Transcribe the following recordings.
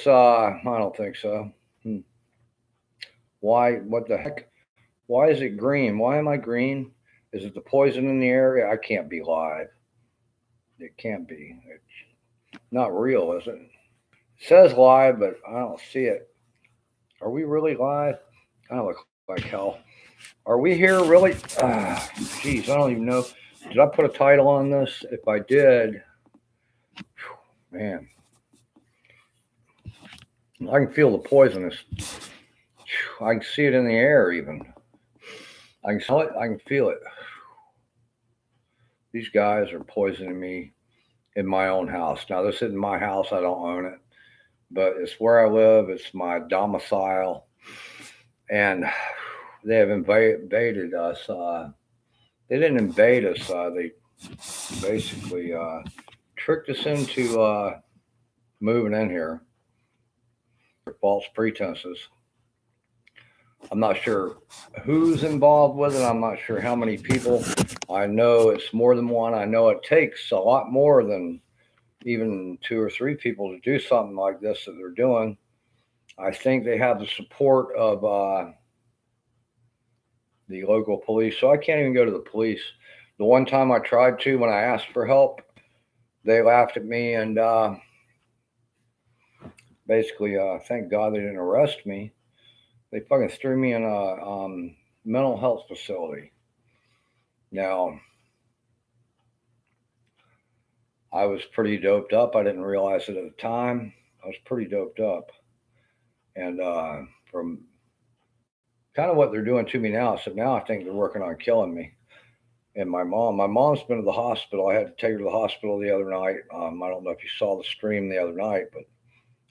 I don't think so. Hmm. Why? What the heck? Why is it green? Why am I green? Is it the poison in the area? I can't be live. It can't be. It's not real, is it? It says live, but I don't see it. Are we really live? I look like hell. Are we here really? Geez, I don't even know. Did I put a title on this? If I did, man, I can feel the poisonous. I can see it in the air even. I can smell it. I can feel it. These guys are poisoning me in my own house. Now, this isn't my house. I don't own it, but it's where I live. It's my domicile, and they have invaded us. They didn't invade us. They basically tricked us into moving in here under false pretenses. I'm not sure who's involved with it. I'm not sure how many people. I know it's more than one. I know it takes a lot more than even two or three people to do something like this that they're doing. I think they have the support of the local police, so I can't even go to the police. The one time I tried to, when I asked for help, they laughed at me and basically, thank God they didn't arrest me. They fucking threw me in a mental health facility. Now, I was pretty doped up. I didn't realize it at the time. I was pretty doped up. And from kind of what they're doing to me now, so now I think they're working on killing me. And my mom's been to the hospital. I had to take her to the hospital the other night. I don't know if you saw the stream the other night, but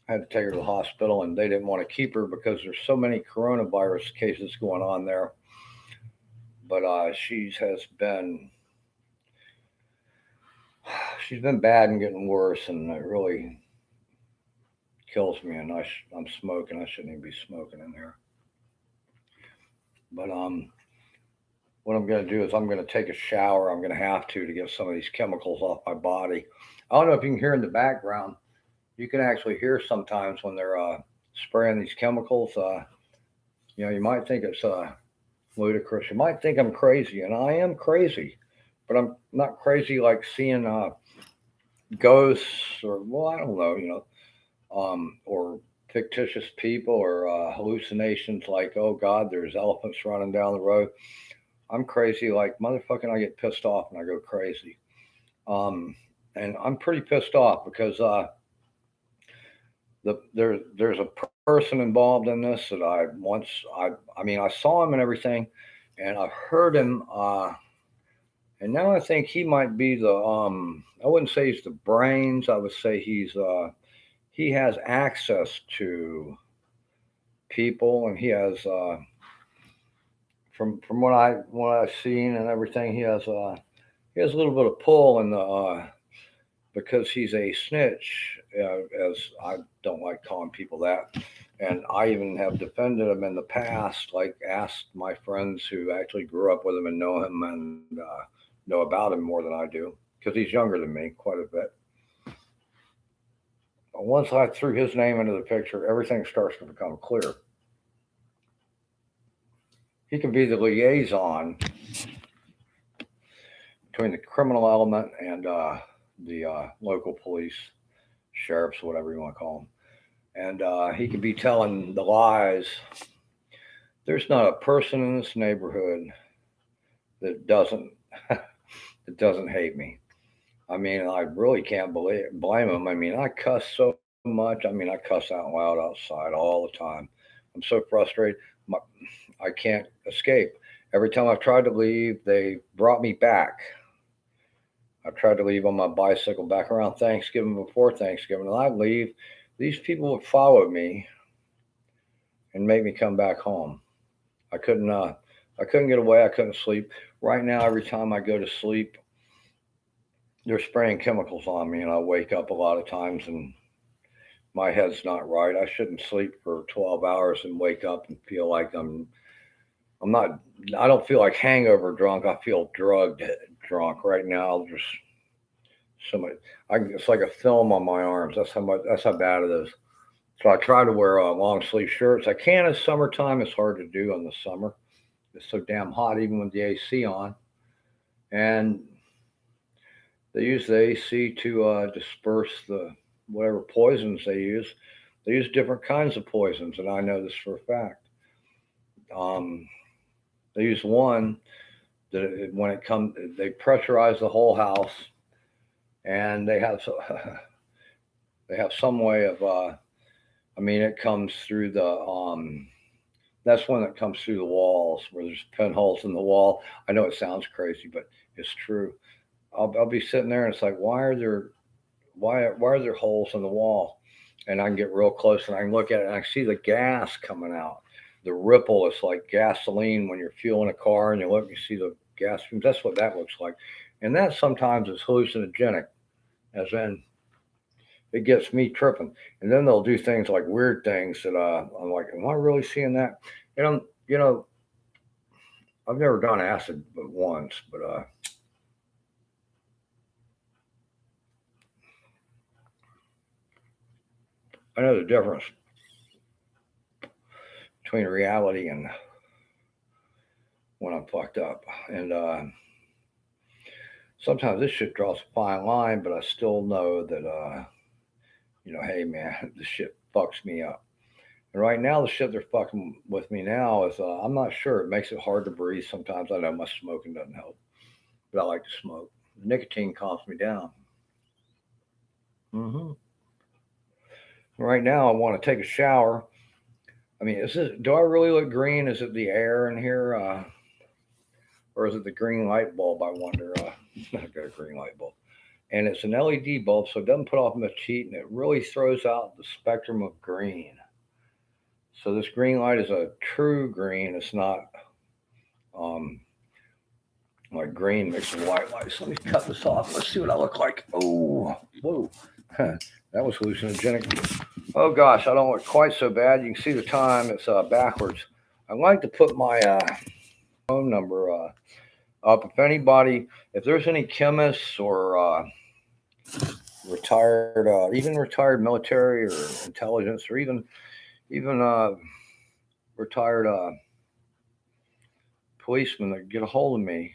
I had to take her to the hospital, and they didn't want to keep her because there's so many coronavirus cases going on there. But she's been bad and getting worse, and it really kills me. And I'm smoking. I shouldn't even be smoking in here. But what I'm going to do is I'm going to take a shower. I'm going to have to get some of these chemicals off my body. I don't know if you can hear in the background. You can actually hear sometimes when they're spraying these chemicals. You might think it's ludicrous. You might think I'm crazy, and I am crazy, but I'm not crazy like seeing ghosts or, well, I don't know, or fictitious people or hallucinations like, oh God, there's elephants running down the road. I'm crazy like motherfucking. I get pissed off and I go crazy. And I'm pretty pissed off because there's a person involved in this that I mean, I saw him and everything, and I heard him. And now I think he might be the I wouldn't say he's the brains. I would say he has access to people, and he has from what I've seen and everything, he has a little bit of pull in the because he's a snitch, as I don't like calling people that. And I even have defended him in the past, like asked my friends who actually grew up with him and know him and know about him more than I do, because he's younger than me quite a bit. Once I threw his name into the picture, everything starts to become clear. He can be the liaison between the criminal element and the local police, sheriffs, whatever you want to call them. And he could be telling the lies. There's not a person in this neighborhood that doesn't that doesn't hate me. I mean, I really can't blame him. I mean, I cuss so much. I mean, I cuss out loud outside all the time. I'm so frustrated. My, I can't escape. Every time I've tried to leave, they brought me back. I tried to leave on my bicycle back around Thanksgiving, before Thanksgiving, and I'd leave. These people would follow me and make me come back home. I couldn't. I couldn't get away. I couldn't sleep. Right now, every time I go to sleep, they're spraying chemicals on me, and I wake up a lot of times, and my head's not right. I shouldn't sleep for 12 hours and wake up and feel like I'm not. I don't feel like hangover drunk. I feel drugged drunk right now. There's so much. It's like a film on my arms. That's how much. That's how bad it is. So I try to wear long sleeve shirts. I can in summertime. It's hard to do in the summer. It's so damn hot, even with the AC on. And they use the AC to disperse the whatever poisons they use. They use different kinds of poisons, and I know this for a fact. Um, they use one that when it comes, they pressurize the whole house, and they have they have some way of. I mean, it comes through the. That's one that comes through the walls where there's pinholes in the wall. I know it sounds crazy, but it's true. I'll be sitting there, and it's like, why are there holes in the wall? And I can get real close and I can look at it and I see the gas coming out. The ripple is like gasoline when you're fueling a car and you look, you see the gas fumes. That's what that looks like. And that sometimes is hallucinogenic, as in it gets me tripping. And then they'll do things like weird things that I'm like, am I really seeing that? And I've never done acid but once, but I know the difference between reality and when I'm fucked up. And sometimes this shit draws a fine line, but I still know that, hey man, this shit fucks me up. And right now, the shit they're fucking with me now is I'm not sure. It makes it hard to breathe sometimes. I know my smoking doesn't help, but I like to smoke. Nicotine calms me down. Hmm. Right now, I want to take a shower. I mean, do I really look green? Is it the air in here? Or is it the green light bulb? I wonder. I've got a green light bulb. And it's an LED bulb, so it doesn't put off much heat, and it really throws out the spectrum of green. So this green light is a true green. It's not um, like green mixed with white light. So let me cut this off. Let's see what I look like. Oh, whoa. That was hallucinogenic. Oh gosh, I don't look quite so bad. You can see the time. It's backwards. I like to put my phone number up. If there's any chemists or retired, even retired military or intelligence, or even retired policemen that get a hold of me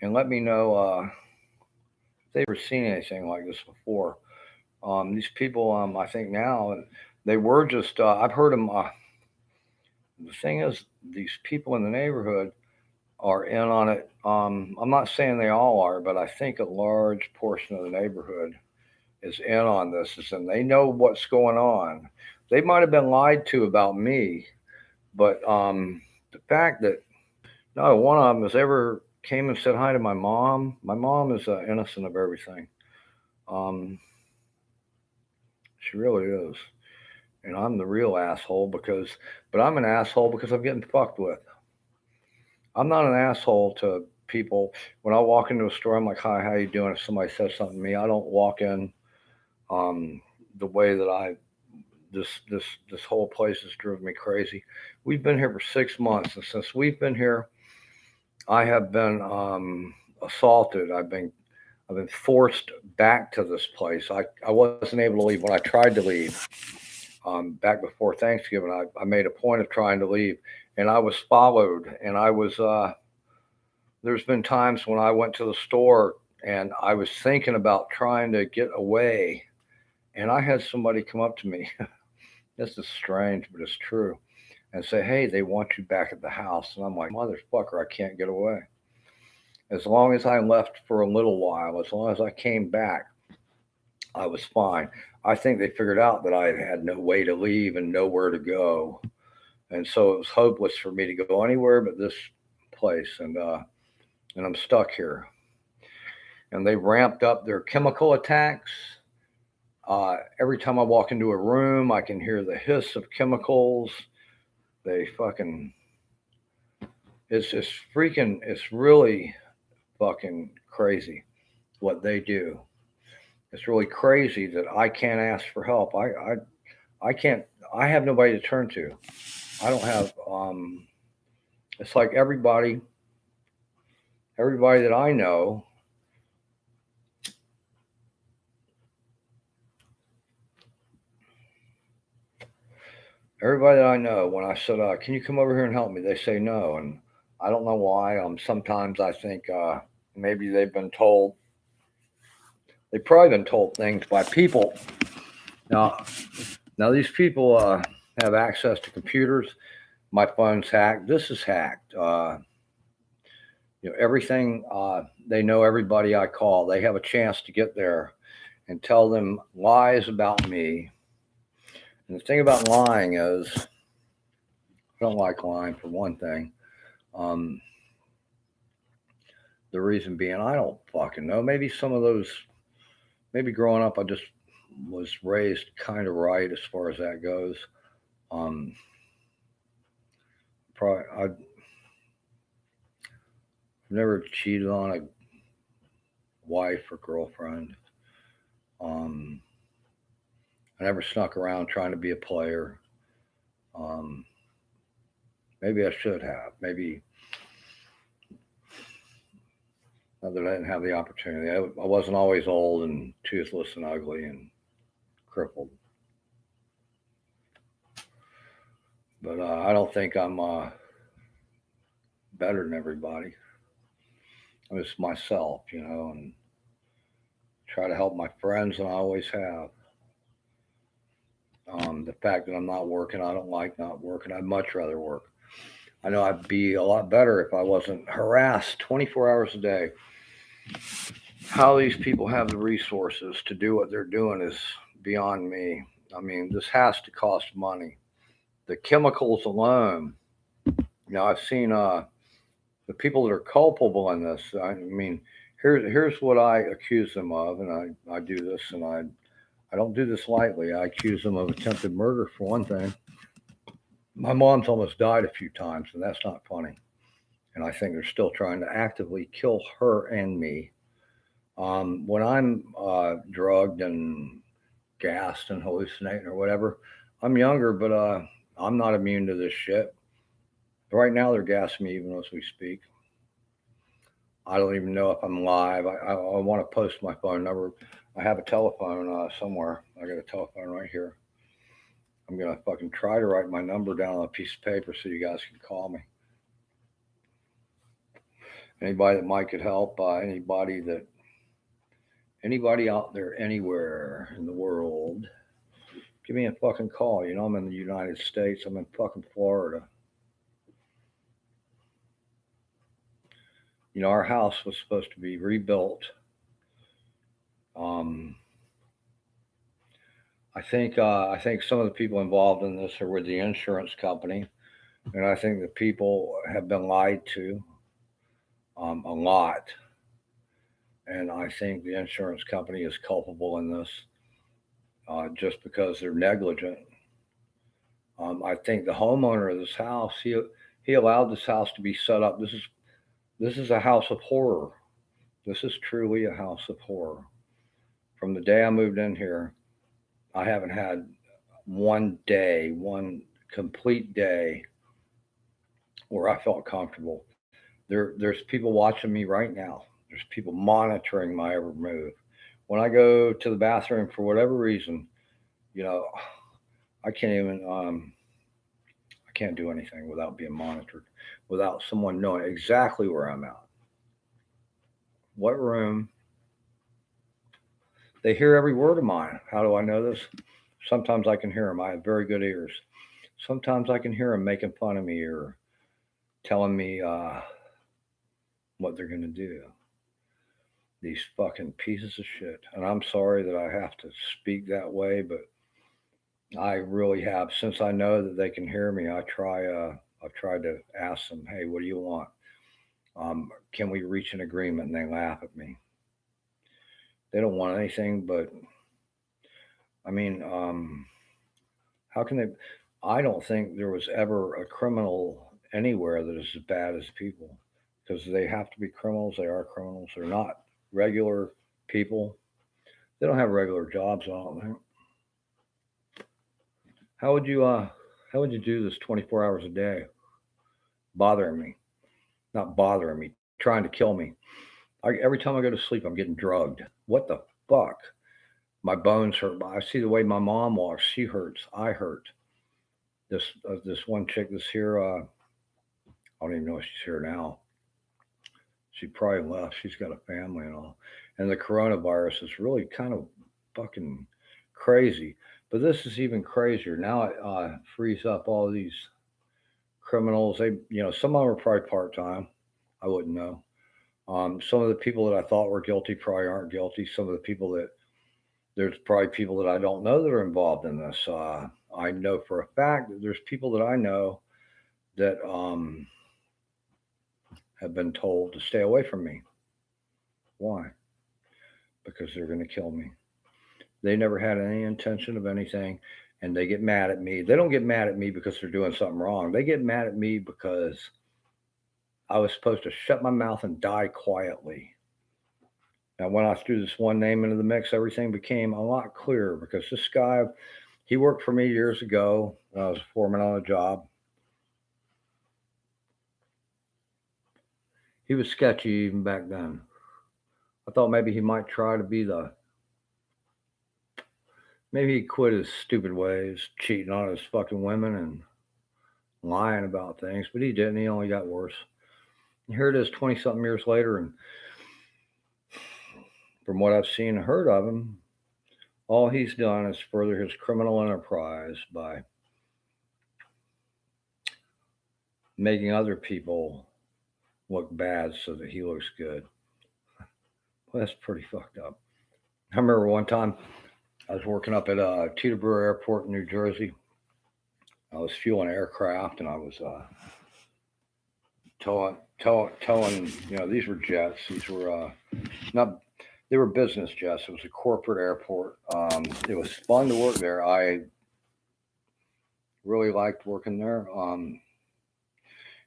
and let me know if they've ever seen anything like this before. These people, I think now, they were just, I've heard them. The thing is, these people in the neighborhood are in on it. I'm not saying they all are, but I think a large portion of the neighborhood is in on this, and they know what's going on. They might have been lied to about me, but the fact that not one of them has ever came and said hi to my mom. My mom is innocent of everything. Um, she really is, and I'm the real asshole but I'm an asshole because I'm getting fucked with. I'm not an asshole to people. When I walk into a store, I'm like, "Hi, how you doing?" If somebody says something to me, I don't walk in the way that this whole place has driven me crazy. We've been here for 6 months, and since we've been here, I have been assaulted. I've been forced back to this place. I wasn't able to leave when I tried to leave. Back before Thanksgiving, I made a point of trying to leave, and I was followed. And I was there's been times when I went to the store and I was thinking about trying to get away, and I had somebody come up to me. This is strange, but it's true, and say, "Hey, they want you back at the house." And I'm like, "Motherfucker, I can't get away." As long as I left for a little while, as long as I came back, I was fine. I think they figured out that I had no way to leave and nowhere to go. And so it was hopeless for me to go anywhere but this place. And I'm stuck here. And they ramped up their chemical attacks. Every time I walk into a room, I can hear the hiss of chemicals. They fucking, it's really fucking crazy what they do. It's really crazy that I can't ask for help. I can't. I have nobody to turn to. I don't have. It's like everybody that I know. Everybody that I know, when I said, "Can you come over here and help me?" They say no, and I don't know why. Sometimes I think maybe they've probably been told things by people. Now, now these people have access to computers. My phone's hacked. This is hacked. Everything. They know everybody I call. They have a chance to get there and tell them lies about me. And the thing about lying is, I don't like lying for one thing. Um, the reason being, I don't fucking know. Maybe growing up, I just was raised kind of right as far as that goes. Um, I've never cheated on a wife or girlfriend. Um, I never snuck around trying to be a player. Um, Maybe I should have. Maybe not that I didn't have the opportunity. I wasn't always old and toothless and ugly and crippled. But I don't think I'm better than everybody. I'm just myself, and try to help my friends, and I always have. The fact that I'm not working, I don't like not working. I'd much rather work. I know I'd be a lot better if I wasn't harassed 24 hours a day. How these people have the resources to do what they're doing is beyond me. I mean, this has to cost money. The chemicals alone. I've seen the people that are culpable in this. I mean, here's what I accuse them of, and I do this, and I don't do this lightly. I accuse them of attempted murder for one thing. My mom's almost died a few times, and that's not funny. And I think they're still trying to actively kill her and me. When I'm drugged and gassed and hallucinating or whatever, I'm younger, but I'm not immune to this shit. Right now, they're gassing me even as we speak. I don't even know if I'm live. I want to post my phone number. I have a telephone somewhere. I got a telephone right here. I'm going to fucking try to write my number down on a piece of paper so you guys can call me. Anybody that might could help, anybody out there anywhere in the world, give me a fucking call. I'm in the United States. I'm in fucking Florida. Our house was supposed to be rebuilt. I think some of the people involved in this are with the insurance company, and I think the people have been lied to a lot. And I think the insurance company is culpable in this just because they're negligent. I think the homeowner of this house, he allowed this house to be set up. This is a house of horror. This is truly a house of horror. From the day I moved in here, I haven't had one complete day where I felt comfortable. There's people watching me right now. There's people monitoring my every move. When I go to the bathroom for whatever reason, I can't even I can't do anything without being monitored, without someone knowing exactly where I'm at. What room? They hear every word of mine. How do I know this? Sometimes I can hear them. I have very good ears. Sometimes I can hear them making fun of me or telling me what they're going to do. These fucking pieces of shit. And I'm sorry that I have to speak that way, but I really have. Since I know that they can hear me, I've tried to ask them, hey, what do you want? Can we reach an agreement? And they laugh at me. They don't want anything, but I mean, how can they? I don't think there was ever a criminal anywhere that is as bad as people, because they have to be criminals. They are criminals. They're not regular people. They don't have regular jobs. I don't think. How would you do this 24 hours a day, bothering me? Not bothering me, trying to kill me. Every time I go to sleep, I'm getting drugged. What the fuck? My bones hurt. I see the way my mom walks. She hurts. I hurt. This one chick that's here. I don't even know if she's here now. She probably left. She's got a family and all. And the coronavirus is really kind of fucking crazy. But this is even crazier. Now it frees up all these criminals. Some of them are probably part time. I wouldn't know. Some of the people that I thought were guilty probably aren't guilty. Some of the people that there's probably people that I don't know that are involved in this. I know for a fact that there's people that I know that have been told to stay away from me. Why? Because they're going to kill me. They never had any intention of anything, and they get mad at me. They don't get mad at me because they're doing something wrong. They get mad at me because I was supposed to shut my mouth and die quietly. Now, when I threw this one name into the mix, everything became a lot clearer because this guy, he worked for me years ago when I was a foreman on a job. He was sketchy even back then. I thought maybe he might try to be maybe he quit his stupid ways, cheating on his fucking women and lying about things, but he didn't. He only got worse. And here it is 20 something years later, and from what I've seen and heard of him, all he's done is further his criminal enterprise by making other people look bad so that he looks good. Well, that's pretty fucked up. I remember one time I was working up at Teterboro Airport in New Jersey. I was fueling aircraft, and I was towing. These were jets. These were not. They were business jets. It was a corporate airport. It was fun to work there. I really liked working there.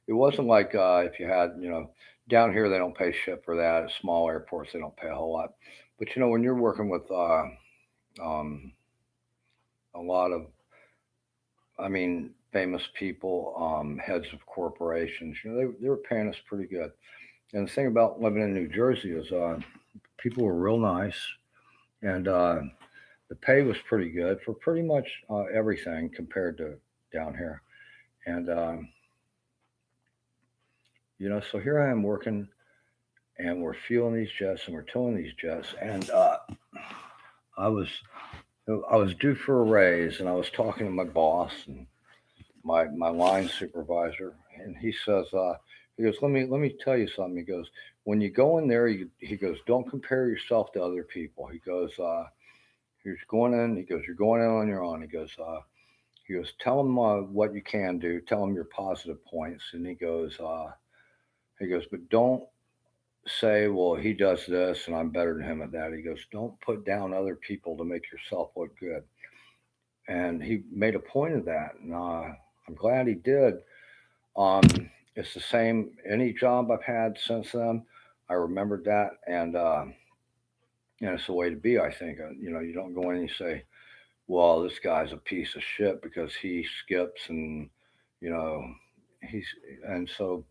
It wasn't like if you had, down here they don't pay shit for that. At small airports they don't pay a whole lot. But when you're working with a lot of, famous people, heads of corporations, they were paying us pretty good. And the thing about living in New Jersey is people were real nice, and the pay was pretty good for pretty much everything compared to down here. And so here I am working, and we're fueling these jets, and we're towing these jets, and I was I was due for a raise, and I was talking to my boss and my line supervisor, and he goes, let me tell you something. He goes, when you go in there, he goes, don't compare yourself to other people. He goes, you're going in. He goes, you're going in on your own. He goes, tell them what you can do. Tell them your positive points, and he goes, but don't say, well, he does this and I'm better than him at that. He goes, don't put down other people to make yourself look good. And he made a point of that, and I'm glad he did. Um, it's the same any job I've had since then. I remembered that, and it's the way to be. I think you don't go in and you say, "Well, this guy's a piece of shit because he skips and you know he's," and so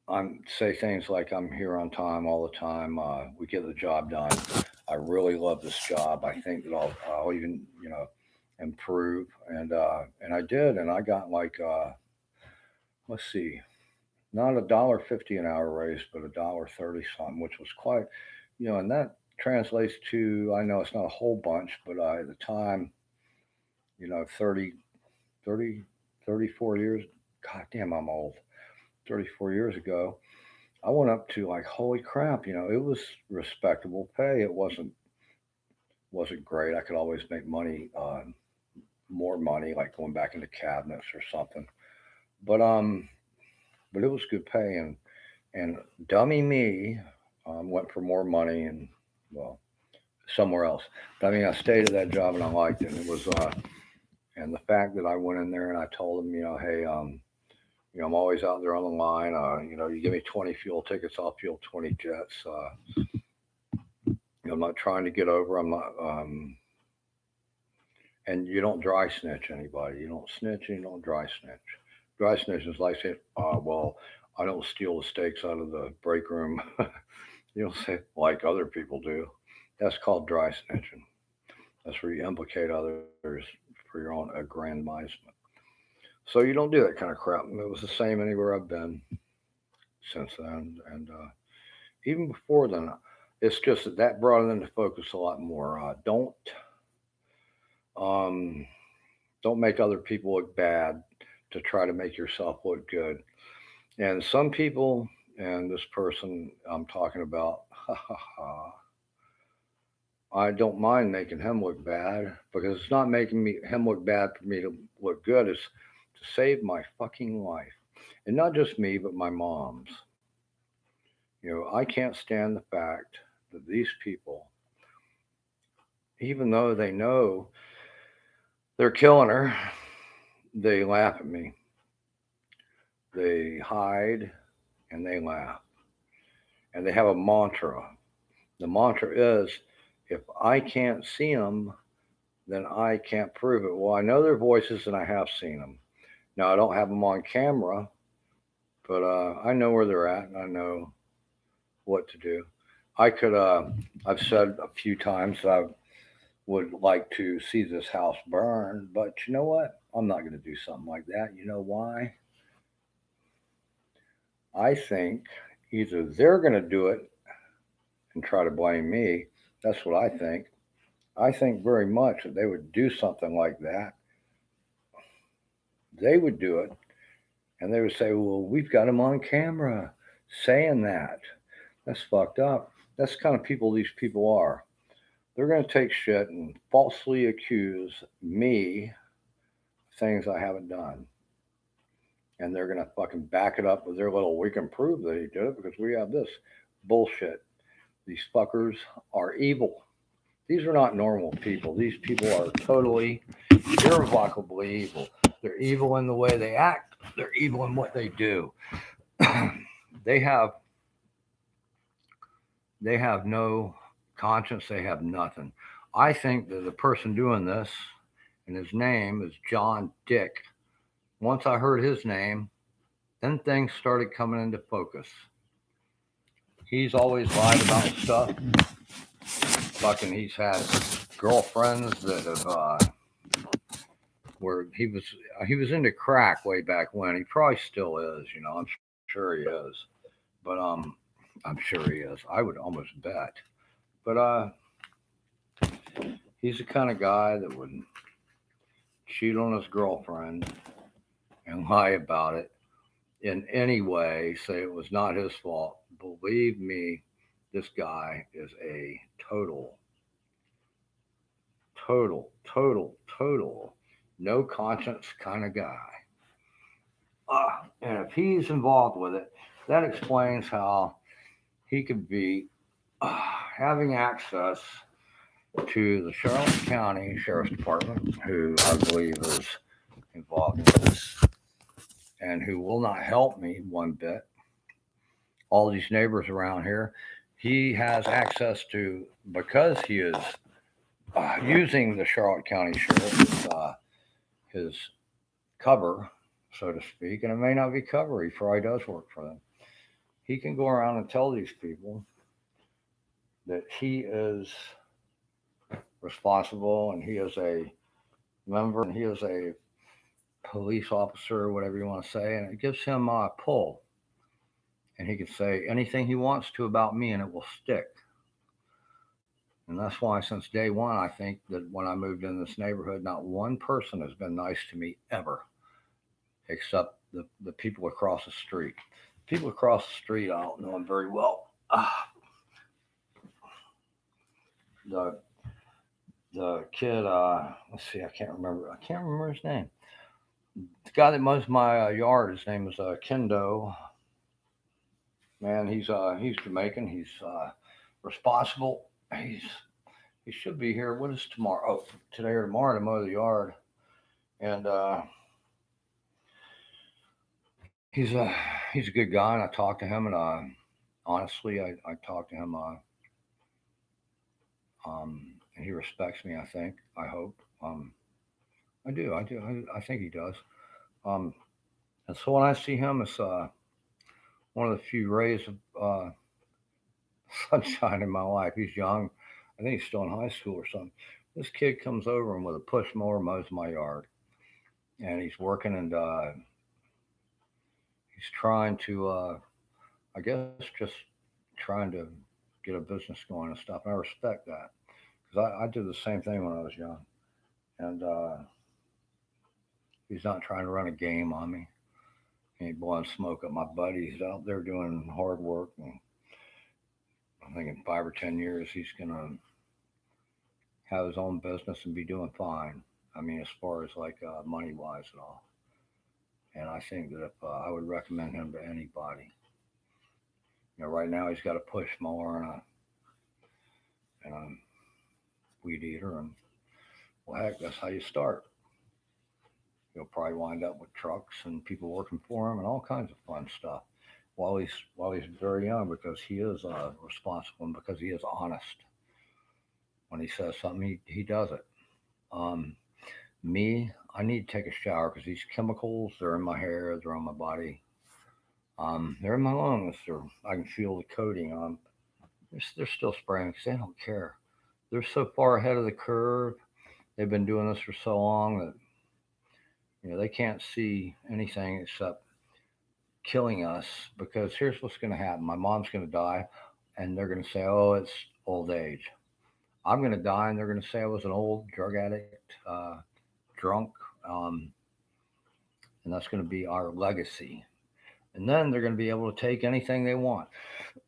I'm say things like I'm here on time all the time. We get the job done. I really love this job. I think that I'll even improve, and I did, and I got like let's see, not $1.50 an hour raise, but $1.30 something, which was quite, and that translates to, I know it's not a whole bunch, but at the time, 30, 30, 34 years, god damn, I'm old. 34 years ago, I went up to like, holy crap, it was respectable pay. It wasn't great. I could always make money, more money, like going back into cabinets or something. But but it was good pay, and dummy me went for more money and well somewhere else. But I stayed at that job and I liked it. And it was and the fact that I went in there and I told them, hey, I'm always out there on the line. You give me 20 fuel tickets, I'll fuel 20 jets. I'm not trying to get over. I'm not. And you don't dry snitch anybody. You don't snitch and you don't dry snitch. Dry snitch is like saying, well, I don't steal the steaks out of the break room. You don't say like other people do. That's called dry snitching. That's where you implicate others for your own aggrandizement. So you don't do that kind of crap. It was the same anywhere I've been since then, and even before then. It's just that brought it into focus a lot more. Um, don't make other people look bad to try to make yourself look good. And some people, and this person I'm talking about, I don't mind making him look bad because it's not making him look bad for me to look good. It's to save my fucking life, and not just me, but my mom's. I can't stand the fact that these people, even though they know they're killing her, they laugh at me. They hide and they laugh, and they have a mantra. The mantra is, if I can't see them, then I can't prove it. Well, I know their voices and I have seen them. Now, I don't have them on camera, but I know where they're at and I know what to do. I've said a few times that I would like to see this house burn, but you know what? I'm not going to do something like that. You know why? I think either they're going to do it and try to blame me. That's what I think. I think very much that they would do something like that. They would do it and they would say, well, we've got him on camera saying that. That's fucked up. That's the kind of people these people are. They're going to take shit and falsely accuse me of things I haven't done. And they're going to fucking back it up with their little, we can prove that he did it because we have this bullshit. These fuckers are evil. These are not normal people. These people are totally, irrevocably evil. They're evil in the way they act. They're evil in what they do. they have they have no conscience. They have nothing. I think that the person doing this, and his name is John Dick. Once I heard his name, then things started coming into focus. He's always lied about stuff. Fucking, he's had girlfriends that have where he was into crack way back when. He probably still is. I'm sure he is. But I'm sure he is. I would almost bet. But he's the kind of guy that would cheat on his girlfriend and lie about it in any way, say it was not his fault. Believe me, this guy is a total, total, total, total, no conscience kind of guy. And if he's involved with it, that explains how he could be uh, having access to the Charlotte County Sheriff's Department, who I believe is involved in this and who will not help me one bit. All these neighbors around here, he has access to because he is using the Charlotte County Sheriff as his cover, so to speak, and it may not be cover. He probably does work for them. He can go around and tell these people that he is responsible and he is a member and he is a police officer or whatever you want to say, and it gives him a pull. And he can say anything he wants to about me and it will stick. And that's why since day one, I think that when I moved in this neighborhood, not one person has been nice to me ever, except the people across the street. People across the street, I don't know them very well. The the kid, let's see, I can't remember his name. The guy that mows my yard, his name is Kendo. Man, he's Jamaican. He's responsible. He should be here. What is tomorrow? Oh, today or tomorrow to mow the yard. And he's a good guy. And I talked to him, and honestly, I talked to him. And he respects me. I think. I hope. I do. I think he does. Um, and so when I see him, it's one of the few rays of sunshine in my life. He's young. I think he's still in high school or something. This kid comes over and with a push mower mows my yard. and he's working, and he's trying to, I guess, just trying to get a business going and stuff. And I respect that because I did the same thing when I was young, and he's not trying to run a game on me. He ain't blowing smoke at my buddy. He's out there doing hard work, and I think in 5 or 10 years he's gonna have his own business and be doing fine. I mean, as far as like money wise and all. And I think that if I would recommend him to anybody, right now he's got a push mower and a weed eater, and well, heck, that's how you start. He'll probably wind up with trucks and people working for him and all kinds of fun stuff while he's very young, because he is responsible and because he is honest. When he says something, he does it. Um, Me, I need to take a shower because these chemicals, they're in my hair, they're on my body, they're in my lungs. I can feel the coating on. They're still spraying because they don't care. They're so far ahead of the curve. They've been doing this for so long that they can't see anything except killing us. Because here's what's going to happen: my mom's going to die, and they're going to say, "Oh, it's old age." I'm going to die, and they're going to say I was an old drug addict, drunk, um, and that's going to be our legacy. And then they're going to be able to take anything they want.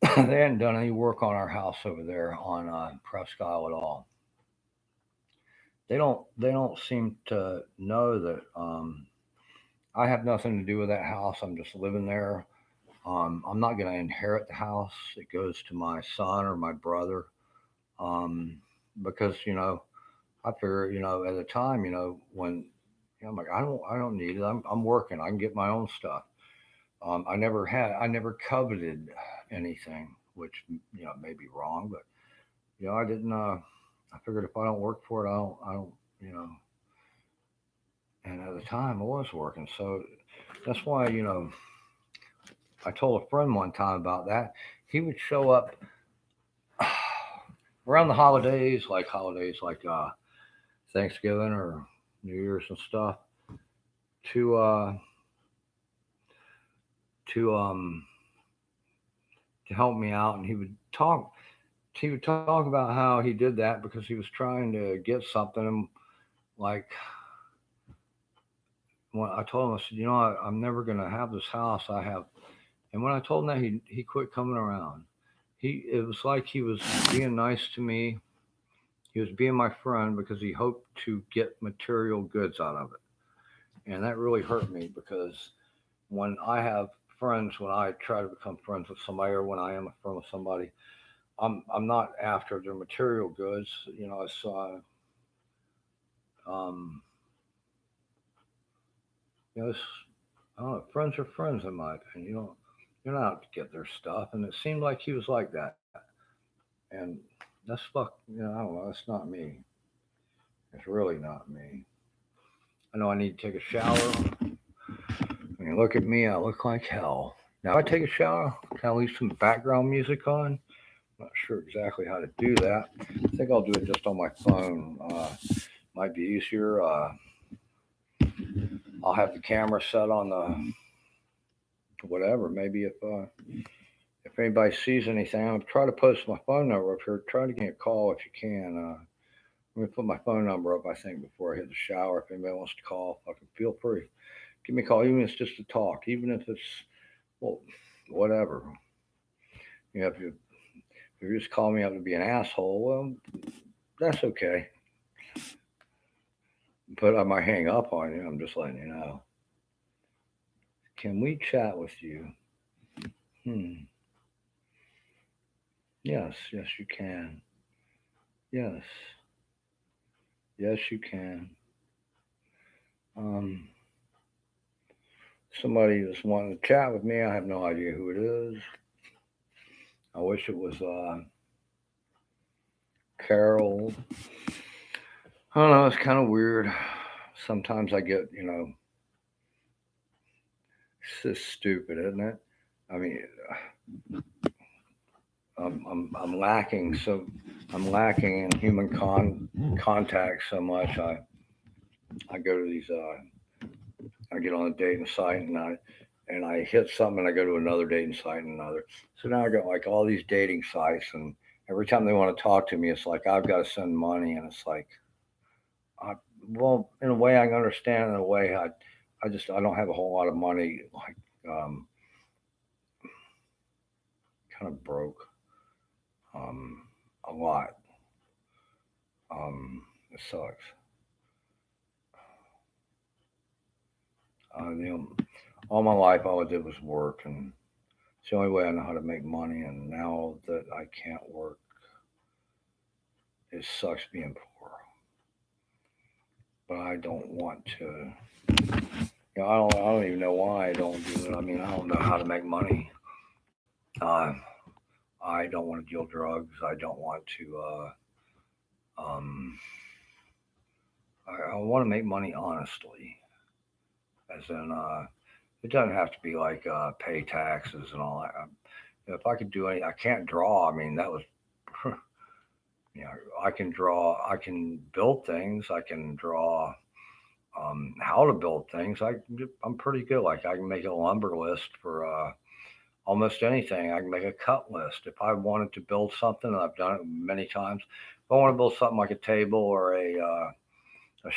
They hadn't done any work on our house over there on Presque Isle at all. They don't seem to know that I have nothing to do with that house. I'm just living there. I'm not going to inherit the house. It goes to my son or my brother, um, because I figure at the time when I'm like I don't need it. I'm working. I can get my own stuff. I never coveted anything, which may be wrong, but I didn't. I figured if I don't work for it, I don't. You know. And at the time, I was working, so that's why I told a friend one time about that. He would show up around the holidays like Thanksgiving or New Year's and stuff, to to um to help me out, and he would talk about how he did that because he was trying to get something. And like when I told him, I said, I'm never gonna have this house I have. And when I told him that, he quit coming around. It was like he was being nice to me. He was being my friend because he hoped to get material goods out of it, and that really hurt me because when I have friends, when I try to become friends with somebody, or when I am a friend with somebody, I'm not after their material goods. It's um, it's, I don't know, friends are friends in my opinion. You're not out to get their stuff, and it seemed like he was like that. And that's fuck. I don't know. That's not me. It's really not me. I know I need to take a shower. When you look at me, I look like hell. Now, if I take a shower, can I leave some background music on? Not sure exactly how to do that. I think I'll do it just on my phone. Might be easier. I'll have the camera set on the whatever. Maybe if anybody sees anything, I'll try to post my phone number up here. Try to get a call if you can. I'm gonna put my phone number up, I think, before I hit the shower. If anybody wants to call, fucking feel free. Give me a call, even if it's just to talk, even if it's well, whatever. If you just call me up to be an asshole, well, that's okay. But I might hang up on you. I'm just letting you know. Can we chat with you? Hmm. Yes, yes, you can. Yes, yes, you can. Um, Somebody was wanting to chat with me. I have no idea who it is. I wish it was Carol. I don't know. It's kind of weird. Sometimes I get, it's just stupid, isn't it? I mean, I'm lacking so I'm lacking in human contact so much. I go to these I get on a dating site and I hit something and I go to another dating site and another. So now I got like all these dating sites, and every time they want to talk to me, it's like I've got to send money, and it's like, I, well, in a way I can understand. In a way, I don't have a whole lot of money. Like, kind of broke, um, a lot. It sucks. You know, all my life all I did was work, and it's the only way I know how to make money. And now that I can't work, it sucks being poor. But I don't want to. You know, I don't even know why I don't do it. I mean, I don't know how to make money. Uh, I don't want to deal drugs. I don't want to. Um, I want to make money honestly, as in, it doesn't have to be like pay taxes and all that. If I could do any, I can't draw. I mean, that was, you know, I can draw. I can build things. I can draw how to build things. I'm pretty good. Like I can make a lumber list for almost anything. I can make a cut list. If I wanted to build something, and I've done it many times. If I want to build something like a table or a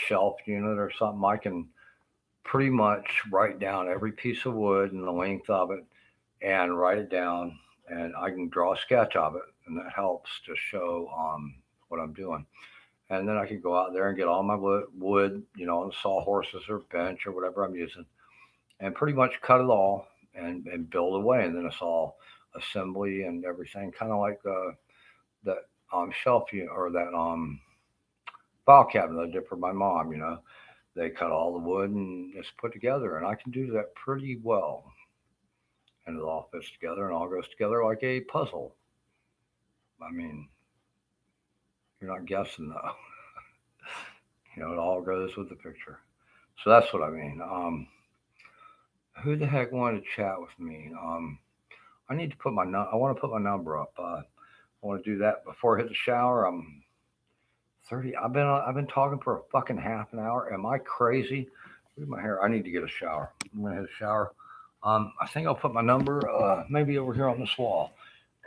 shelf unit or something, I can pretty much write down every piece of wood and the length of it and write it down, and I can draw a sketch of it, and that helps to show what I'm doing. And then I can go out there and get all my wood, you know, and sawhorses or bench or whatever I'm using, and pretty much cut it all and build away. And then it's all assembly and everything, kind of like that shelf unit or that file cabinet I did for my mom. You know, they cut all the wood and it's put together, and I can do that pretty well. And it all fits together and all goes together like a puzzle. I mean, you're not guessing though. You know, it all goes with the picture. So that's what I mean. Who the heck wanted to chat with me? I need to put I want to put my number up. I want to do that before I hit the shower. I'm 30. I've been talking for a fucking half an hour. Am I crazy? Look at my hair. I need to get a shower. I'm gonna hit a shower. I think I'll put my number maybe over here on this wall,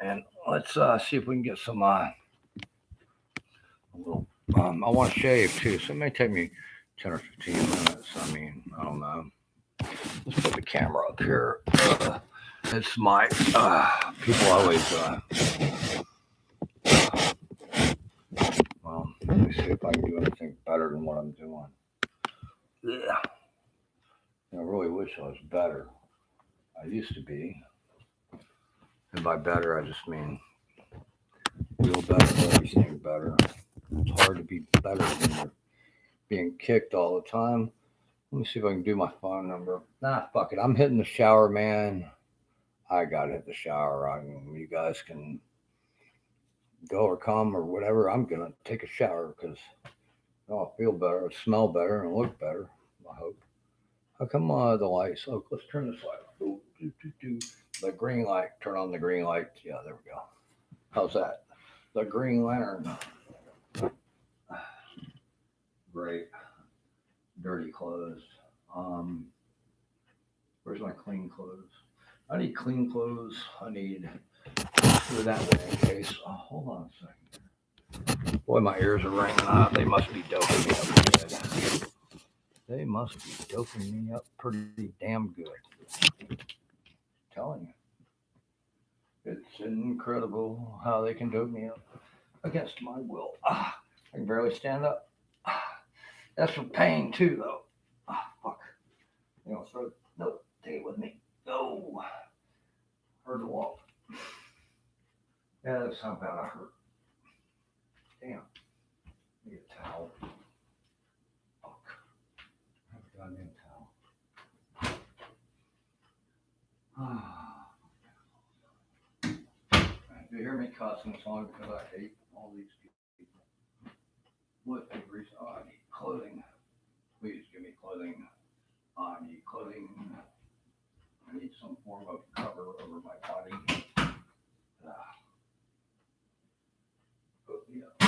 and let's see if we can get some a little. I want to shave too, so it may take me 10 or 15 minutes. I mean, I don't know. Let's put the camera up here. It's my people always. Well, let me see if I can do anything better than what I'm doing. Yeah, I really wish I was better. I used to be, and by better I just mean real better, everything better. It's hard to be better when you're being kicked all the time. Let me see if I can do my phone number. Nah, fuck it. I'm hitting the shower, man. I gotta hit the shower. You guys can go or come or whatever. I'm gonna take a shower because I'll feel better, I'll smell better, and look better. I hope. How come the lights? Oh, let's turn this light on. Ooh, the green light. Turn on the green light. Yeah, there we go. How's that? The green lantern. Great. Dirty clothes. Um, where's my clean clothes? I need clean clothes. I need do it that way in case. Oh, hold on a second. Boy, my ears are ringing out. They must be doping me up good. They must be doping me up pretty damn good. I'm telling you. It's incredible how they can dope me up against my will. I can barely stand up. That's for pain too, though. Fuck. You know, so no, take it with me. No. Hurt a walk. Yeah, that's how bad I hurt. Damn. Need a towel. Fuck. I have a goddamn towel. If you hear me cussing, it's only because I hate all these people. What every reason? Oh, I need clothing. Please give me clothing. I need clothing. I need some form of cover over my body. Put me up.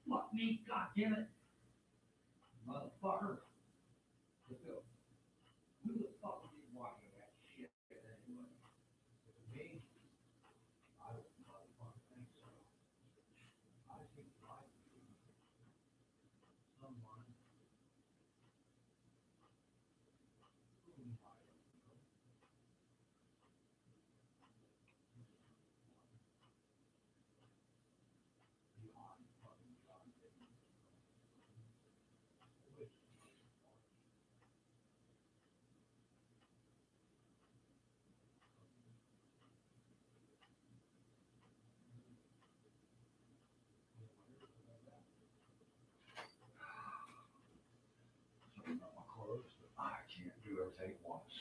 Fuck me, goddammit. Motherfucker. Who the fuck is watching that shit anyway? Me? I don't motherfucking think so. I think like someone who might be on fucking John Dickens. I can't do everything at once.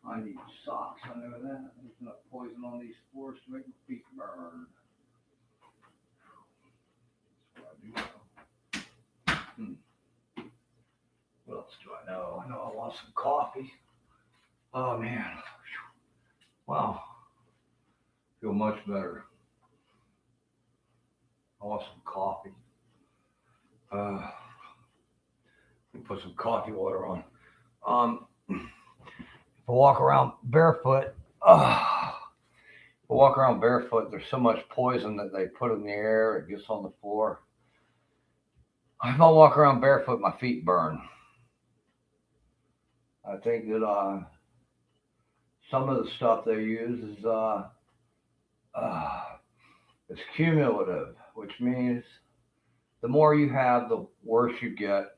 I need socks. I know that. There's enough poison on these spores to make my feet burn. That's what I do now. What else do I know? I know I want some coffee. Oh man. Wow. Feel much better. I want some coffee. Put some coffee water on. If I walk around barefoot, there's so much poison that they put in the air, it gets on the floor. If I walk around barefoot, my feet burn. I think that some of the stuff they use is it's cumulative, which means the more you have, the worse you get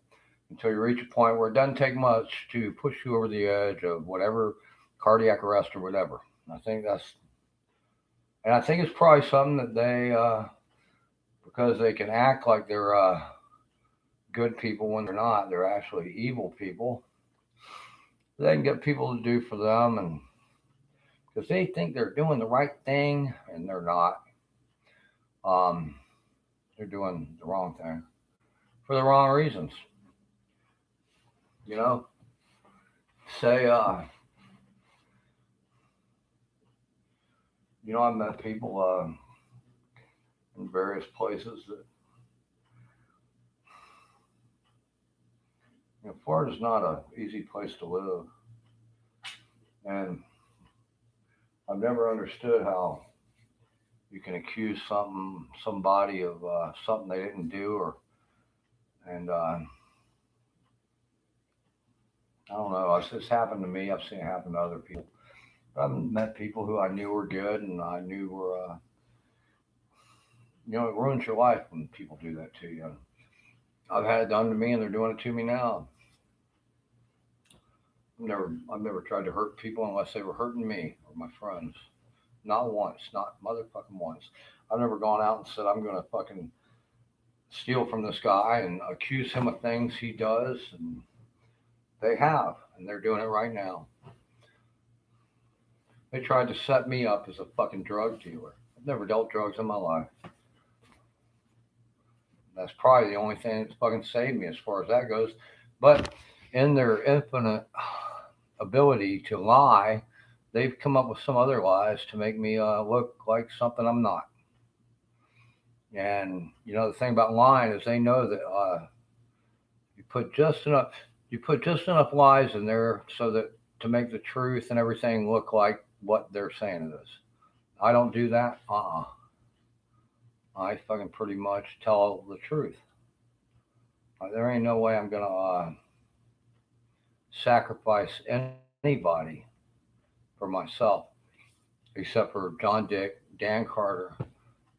until you reach a point where it doesn't take much to push you over the edge of whatever cardiac arrest or whatever. I think it's probably something that they, because they can act like they're good people when they're not, they're actually evil people. They can get people to do for them, and because they think they're doing the right thing and they're not. They're doing the wrong thing for the wrong reasons. You know, say, I've met people in various places that, Florida's not an easy place to live. And I've never understood how you can accuse somebody of something they didn't do, and I don't know. It's happened to me. I've seen it happen to other people. I've met people who I knew were good, and I knew were, it ruins your life when people do that to you. I've had it done to me, and they're doing it to me now. I've never tried to hurt people unless they were hurting me or my friends. Not once, not motherfucking once. I've never gone out and said I'm gonna fucking steal from this guy and accuse him of things he does, and they have, and they're doing it right now. They tried to set me up as a fucking drug dealer. I've never dealt drugs in my life. That's probably the only thing that's fucking saved me as far as that goes. But in their infinite ability to lie, they've come up with some other lies to make me look like something I'm not. And the thing about lying is they know that you put just enough lies in there so that to make the truth and everything look like what they're saying it is. I don't do that. I fucking pretty much tell the truth. There ain't no way I'm gonna sacrifice anybody for myself, except for John Dick, Dan Carter,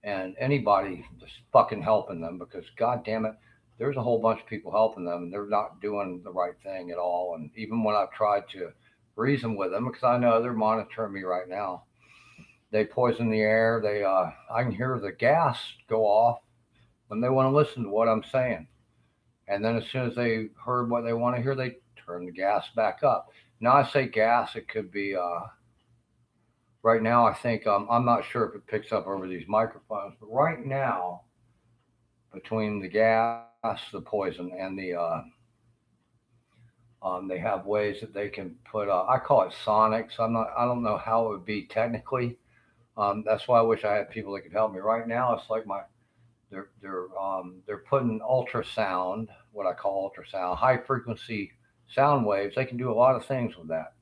and anybody that's fucking helping them, because god damn it, there's a whole bunch of people helping them and they're not doing the right thing at all. And even when I've tried to reason with them, because I know they're monitoring me right now, they poison the air. I can hear the gas go off when they want to listen to what I'm saying. And then as soon as they heard what they want to hear, they turn the gas back up. Now I say gas, it could be, right now I think, I'm not sure if it picks up over these microphones, but right now, between the gas, the poison, and They have ways that they can put. I call it sonics. I don't know how it would be technically. That's why I wish I had people that could help me. Right now, it's like they're putting ultrasound, what I call ultrasound, high frequency sound waves. They can do a lot of things with that.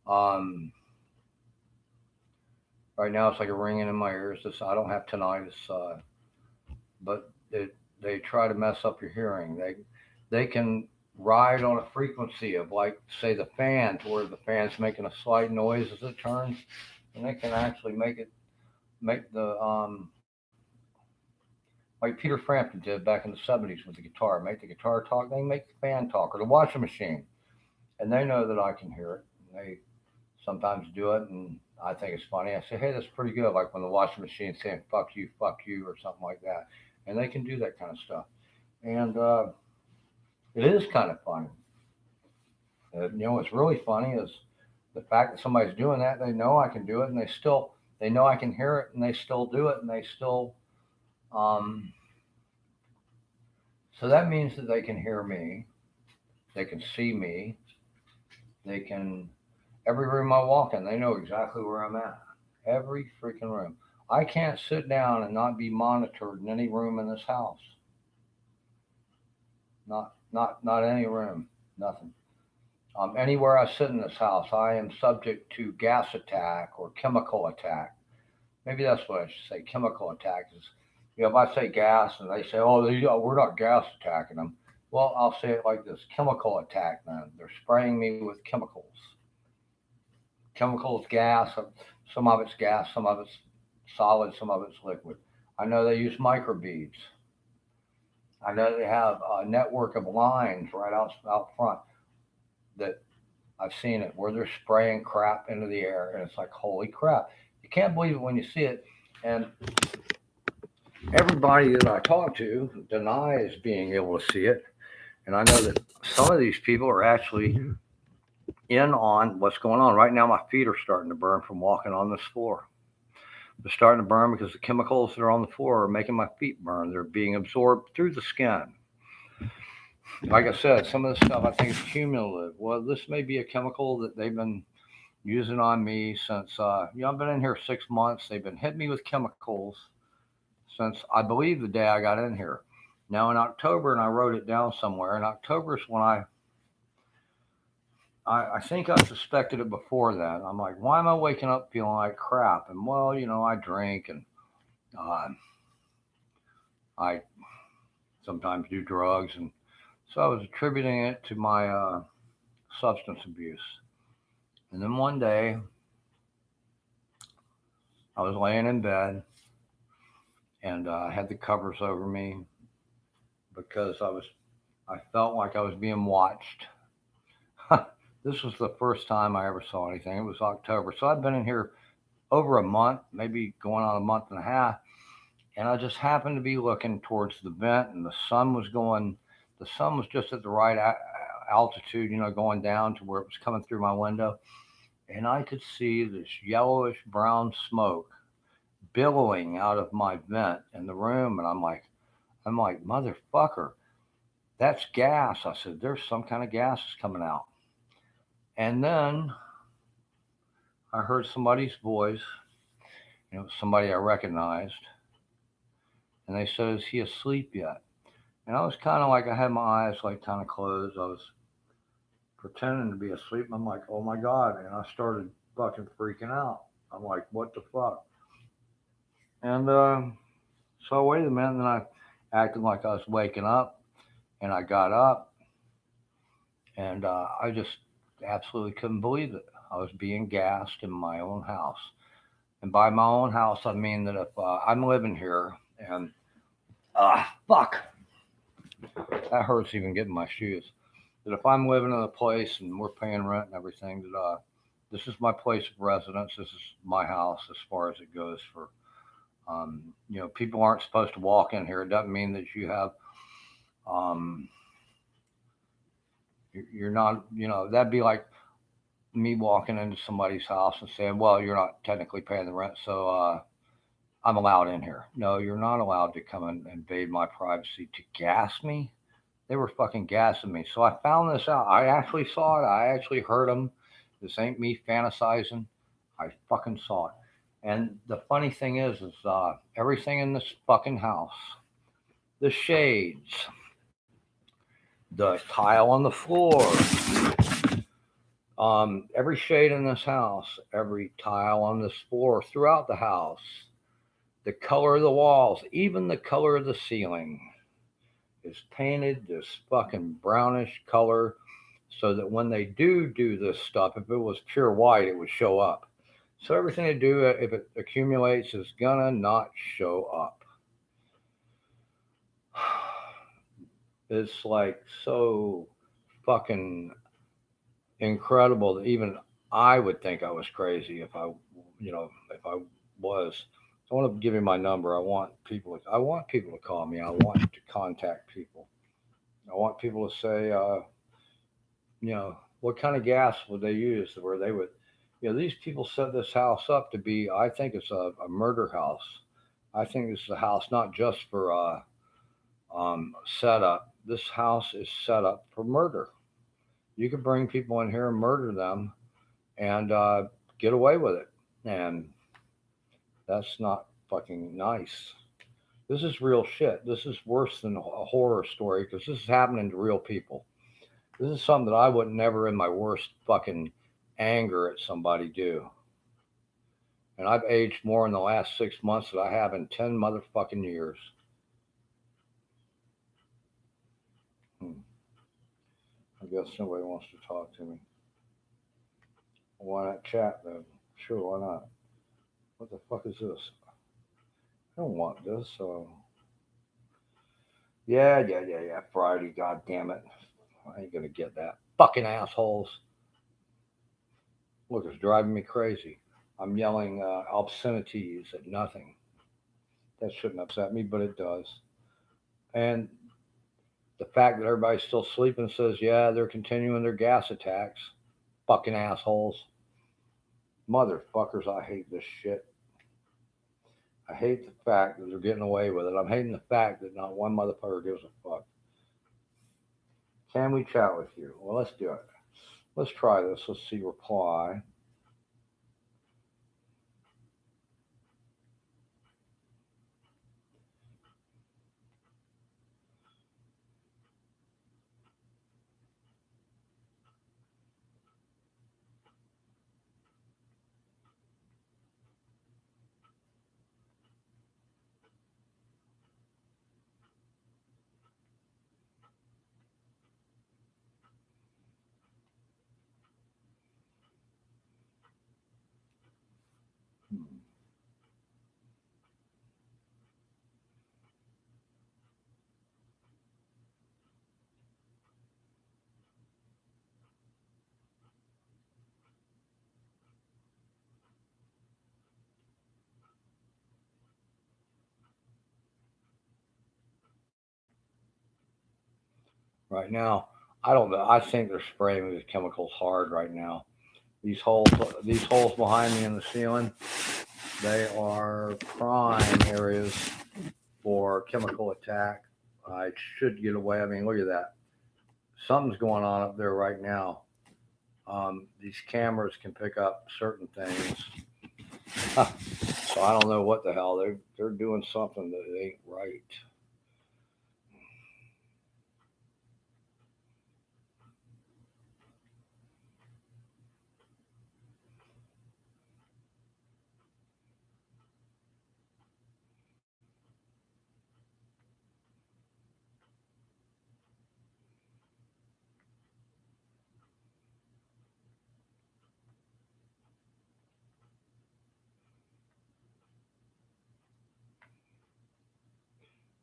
Um, right now, it's like a ringing in my ears. I don't have tinnitus, but they try to mess up your hearing. They can ride on a frequency of, like, say, the fan, to where the fan's making a slight noise as it turns, and they can actually make the like Peter Frampton did back in the '70s with the guitar, make the guitar talk. They make the fan talk, or the washing machine, and they know that I can hear it. And they sometimes do it, and I think it's funny. I say, hey, that's pretty good. Like when the washing machine's saying fuck you," or something like that, and they can do that kind of stuff. And it is kind of funny. What's really funny is the fact that somebody's doing that. They know I can do it, and they know I can hear it, and they still do it, and they still. Um, so that means that they can hear me, they can see me, they can. Every room I walk in, they know exactly where I'm at. Every freaking room. I can't sit down and not be monitored in any room in this house. Not any room. Nothing. Anywhere I sit in this house, I am subject to gas attack or chemical attack. Maybe that's what I should say. Chemical attack is, if I say gas and they say, "Oh, we're not gas attacking them," well, I'll say it like this: chemical attack. Then they're spraying me with chemicals. Chemicals, gas. Some of it's gas, some of it's solid, some of it's liquid. I know they use microbeads. I know they have a network of lines right out front that I've seen it where they're spraying crap into the air, and it's like, holy crap! You can't believe it when you see it. And everybody that I talk to denies being able to see it. And I know that some of these people are actually in on what's going on. Right now, my feet are starting to burn from walking on this floor. They're starting to burn because the chemicals that are on the floor are making my feet burn. They're being absorbed through the skin. Like I said, some of this stuff I think is cumulative. Well, this may be a chemical that they've been using on me since, I've been in here 6 months. They've been hitting me with chemicals since, I believe, the day I got in here. Now, in October, and I wrote it down somewhere, in October is when I think I suspected it before that. I'm like, why am I waking up feeling like crap? And well, I drink, and uh, I sometimes do drugs, and so I was attributing it to my substance abuse. And then one day, I was laying in bed, and I had the covers over me because I felt like I was being watched. This was the first time I ever saw anything. It was October, so I'd been in here over a month, maybe going on a month and a half, and I just happened to be looking towards the vent, and the sun was going. The sun was just at the right altitude, going down to where it was coming through my window, and I could see this yellowish brown smoke billowing out of my vent in the room, and I'm like, motherfucker, that's gas. I said, there's some kind of gas is coming out, and then I heard somebody's voice. It was somebody I recognized, and they said, "Is he asleep yet?" And I was kind of like, I had my eyes like kind of closed. I was pretending to be asleep. And I'm like, oh my God. And I started fucking freaking out. I'm like, what the fuck? And so I waited a minute, and then I acted like I was waking up, and I got up, and I just absolutely couldn't believe it. I was being gassed in my own house. And by my own house, I mean that if I'm living here and, fuck, that hurts even getting my shoes. That if I'm living in a place and we're paying rent and everything, that this is my place of residence. This is my house as far as it goes. For people aren't supposed to walk in here. It doesn't mean that you have um, you're not. That'd be like me walking into somebody's house and saying, "Well, you're not technically paying the rent, so I'm allowed in here." No, you're not allowed to come and invade my privacy to gas me. They were fucking gassing me. So I found this out. I actually saw it. I actually heard them. This ain't me fantasizing. I fucking saw it. And the funny thing is everything in this fucking house, the shades, the tile on the floor, every shade in this house, every tile on this floor throughout the house, the color of the walls, even the color of the ceiling is painted this fucking brownish color so that when they do this stuff, if it was pure white, it would show up. So everything they do, if it accumulates, is gonna not show up. It's like so fucking incredible that even I would think I was crazy if if I was. I want to give you my number. I want people to call me. I want to contact people. I want people to say, what kind of gas would they use where they would, these people set this house up to be, I think it's a murder house. I think this is a house not just for setup. This house is set up for murder. You could bring people in here and murder them and get away with it. And that's not fucking nice. This is real shit. This is worse than a horror story because this is happening to real people. This is something that I would never in my worst fucking anger at somebody do. And I've aged more in the last 6 months than I have in 10 motherfucking years. I guess nobody wants to talk to me. Why not chat then? Sure, why not? What the fuck is this? I don't want this. Yeah. Friday, god damn it. I ain't gonna get that. Fucking assholes. Look, it's driving me crazy. I'm yelling obscenities at nothing. That shouldn't upset me, but it does. And the fact that everybody's still sleeping says, yeah, they're continuing their gas attacks. Fucking assholes. Motherfuckers, I hate this shit. I hate the fact that they're getting away with it. I'm hating the fact that not one motherfucker gives a fuck. Can we chat with you? Well, let's do it. Let's try this. Let's see reply. Right now, I don't know. I think they're spraying these chemicals hard right now. These holes, these holes behind me in the ceiling, they are prime areas for chemical attack. I should get away. I mean, look at that. Something's going on up there right now. These cameras can pick up certain things. So I don't know what the hell they're doing something that ain't right.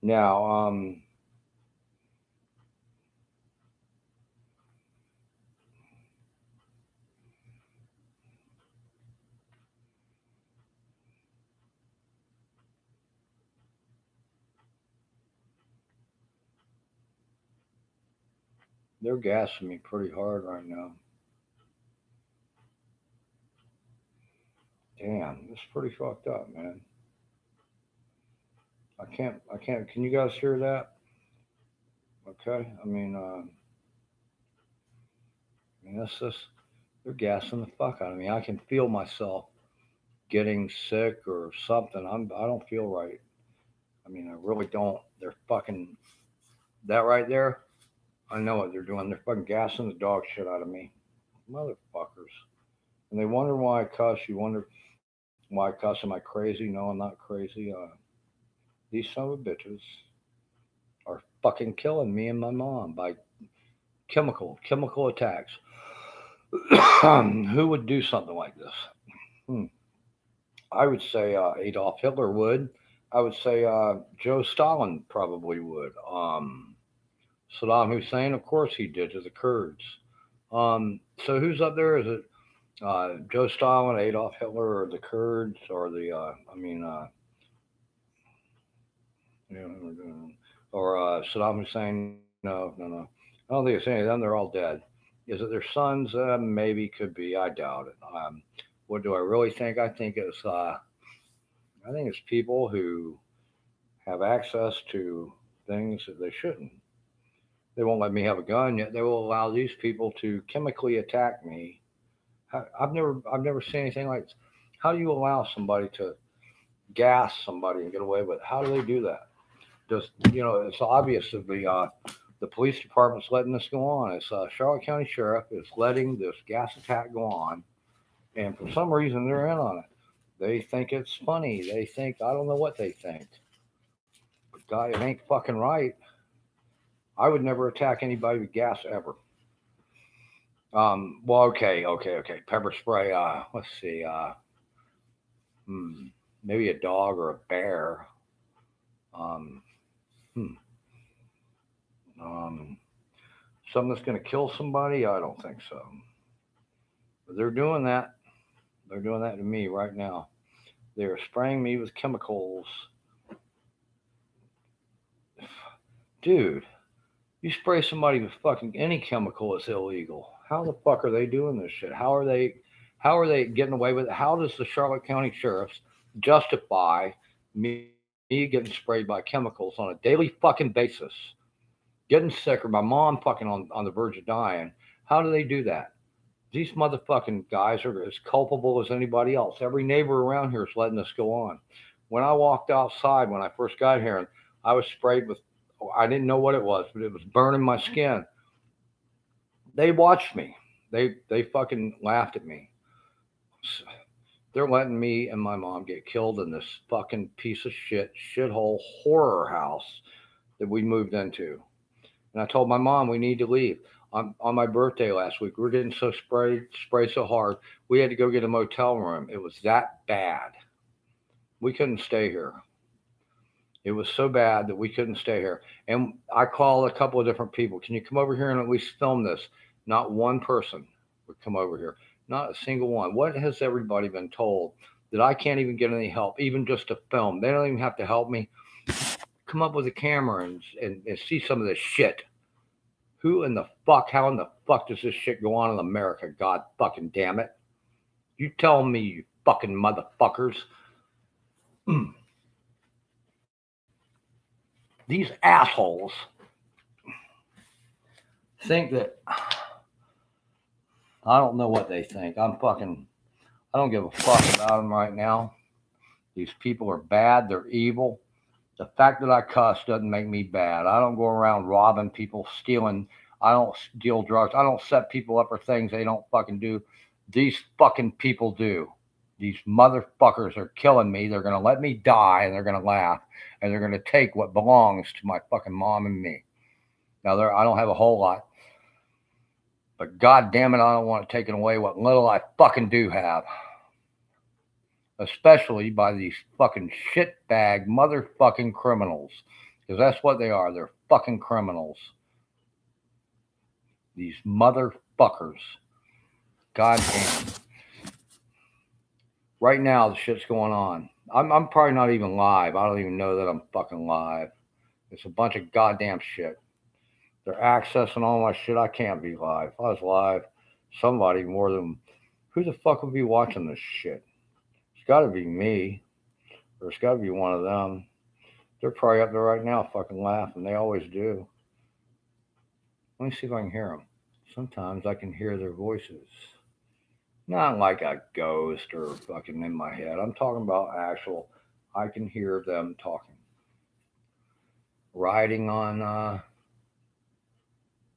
Now, they're gassing me pretty hard right now. Damn, it's pretty fucked up, man. I can't. Can you guys hear that? Okay, that's just they're gassing the fuck out of me. I can feel myself getting sick or something. I don't feel right. I really don't. They're fucking that right there. I know what they're doing. They're fucking gassing the dog shit out of me, motherfuckers. And they wonder why I cuss. You wonder why I cuss. Am I crazy? No, I'm not crazy. These son of bitches are fucking killing me and my mom by chemical attacks. Who would do something like this? Hmm. I would say Adolf Hitler would. I would say Joe Stalin probably would. Saddam Hussein, of course, he did to the Kurds. So who's up there? Is it Joe Stalin, Adolf Hitler, or the Kurds, or you know, or Saddam Hussein? No. I don't think it's any of them. They're all dead. Is it their sons? Maybe, could be. I doubt it. What do I really think? I think it's people who have access to things that they shouldn't. They won't let me have a gun, yet they will allow these people to chemically attack me. I've never seen anything like this. How do you allow somebody to gas somebody and get away with it? How do they do that? Just it's obvious that the police department's letting this go on. It's Charlotte County Sheriff is letting this gas attack go on, and for some reason they're in on it. They think it's funny. They think I don't know what they think. But God, it ain't fucking right. I would never attack anybody with gas ever. Well, okay. Pepper spray. Let's see. Hmm, maybe a dog or a bear. Um, hmm, um, something that's going to kill somebody? I don't think so. But they're doing that. They're doing that to me right now. They're spraying me with chemicals. Dude, you spray somebody with fucking any chemical, it's illegal. How the fuck are they doing this shit? How are they getting away with it? How does the Charlotte County Sheriff's justify me getting sprayed by chemicals on a daily fucking basis? Getting sick or my mom fucking on the verge of dying. How do they do that? These motherfucking guys are as culpable as anybody else. Every neighbor around here is letting this go on. When I walked outside when I first got here and I was sprayed with, I didn't know what it was, but it was burning my skin. They watched me. They fucking laughed at me. They're letting me and my mom get killed in this fucking piece of shit shithole horror house that we moved into. And I told my mom we need to leave. On my birthday last week, we were getting so sprayed so hard, we had to go get a motel room. It was that bad. We couldn't stay here. It was so bad that we couldn't stay here. And I called a couple of different people. Can you come over here and at least film this? Not one person would come over here. Not a single one. What has everybody been told that I can't even get any help, even just to film? They don't even have to help me. Come up with a camera and see some of this shit. Who in the fuck, how in the fuck does this shit go on in America? God fucking damn it. You tell me, you fucking motherfuckers. These assholes think that I don't know what they think. I don't give a fuck about them right now. These people are bad. They're evil. The fact that I cuss doesn't make me bad. I don't go around robbing people, stealing. I don't deal drugs. I don't set people up for things they don't fucking do. These fucking people do. These motherfuckers are killing me. They're going to let me die and they're going to laugh and they're going to take what belongs to my fucking mom and me. Now, I don't have a whole lot, but God damn it, I don't want it taken away what little I fucking do have. Especially by these fucking shitbag motherfucking criminals. Because that's what they are. They're fucking criminals. These motherfuckers. God damn. Right now, the shit's going on. I'm probably not even live. I don't even know that I'm fucking live. It's a bunch of goddamn shit. They're accessing all my shit. I can't be live. If I was live, somebody more than... Who the fuck would be watching this shit? It's got to be me. Or it's got to be one of them. They're probably up there right now fucking laughing. They always do. Let me see if I can hear them. Sometimes I can hear their voices. Not like a ghost or fucking in my head. I'm talking about actual, I can hear them talking. Riding on,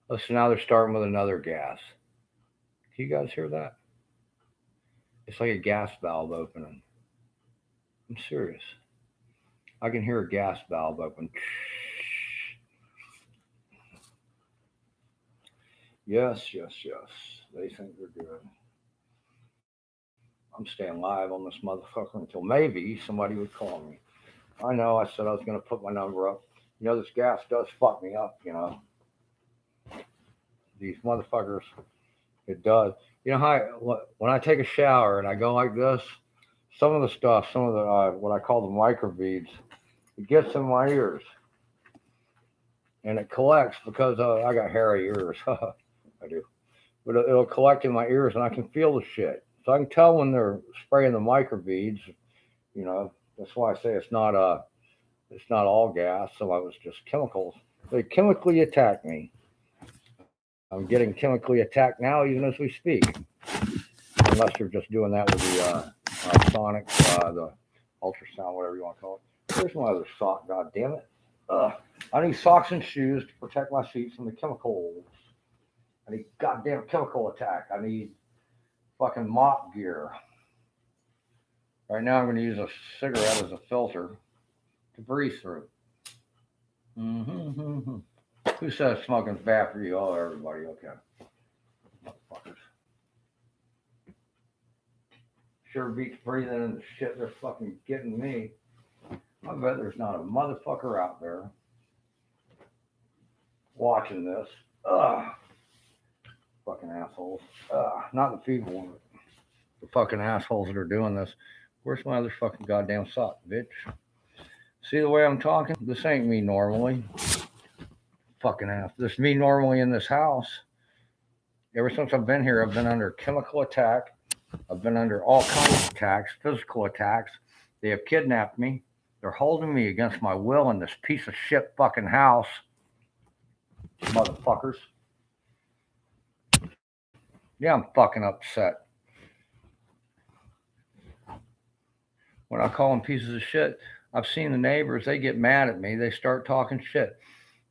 listen, now they're starting with another gas. Can you guys hear that? It's like a gas valve opening. I'm serious. I can hear a gas valve open. Yes, yes, yes. They think they're good. I'm staying live on this motherfucker until maybe somebody would call me. I know I said I was going to put my number up. You know, this gas does fuck me up, you know. These motherfuckers, it does. You know how when I take a shower and I go like this, some of the stuff, some of the, what I call the microbeads, it gets in my ears. And it collects because I got hairy ears. I do. But it'll collect in my ears and I can feel the shit. So I can tell when they're spraying the microbeads, you know. That's why I say it's not all gas. Some of it's just chemicals. They chemically attack me. I'm getting chemically attacked now, even as we speak. Unless they're just doing that with the sonic, the ultrasound, whatever you want to call it. There's my other sock. God damn it! Ugh. I need socks and shoes to protect my feet from the chemicals. I need goddamn chemical attack. I need fucking mop gear. Right now, I'm going to use a cigarette as a filter to breathe through. Mm-hmm. Who says smoking's bad for you? Oh, everybody. Okay. Motherfuckers. Sure beats breathing in the shit they're fucking getting me. I bet there's not a motherfucker out there watching this. Ugh. Fucking assholes. Not the people ones. The fucking assholes that are doing this. Where's my other fucking goddamn sock, bitch? See the way I'm talking? This ain't me normally. Fucking ass. This is me normally in this house. Ever since I've been here, I've been under chemical attack. I've been under all kinds of attacks, physical attacks. They have kidnapped me. They're holding me against my will in this piece of shit fucking house. Motherfuckers. Yeah, I'm fucking upset. When I call them pieces of shit, I've seen the neighbors, they get mad at me. They start talking shit.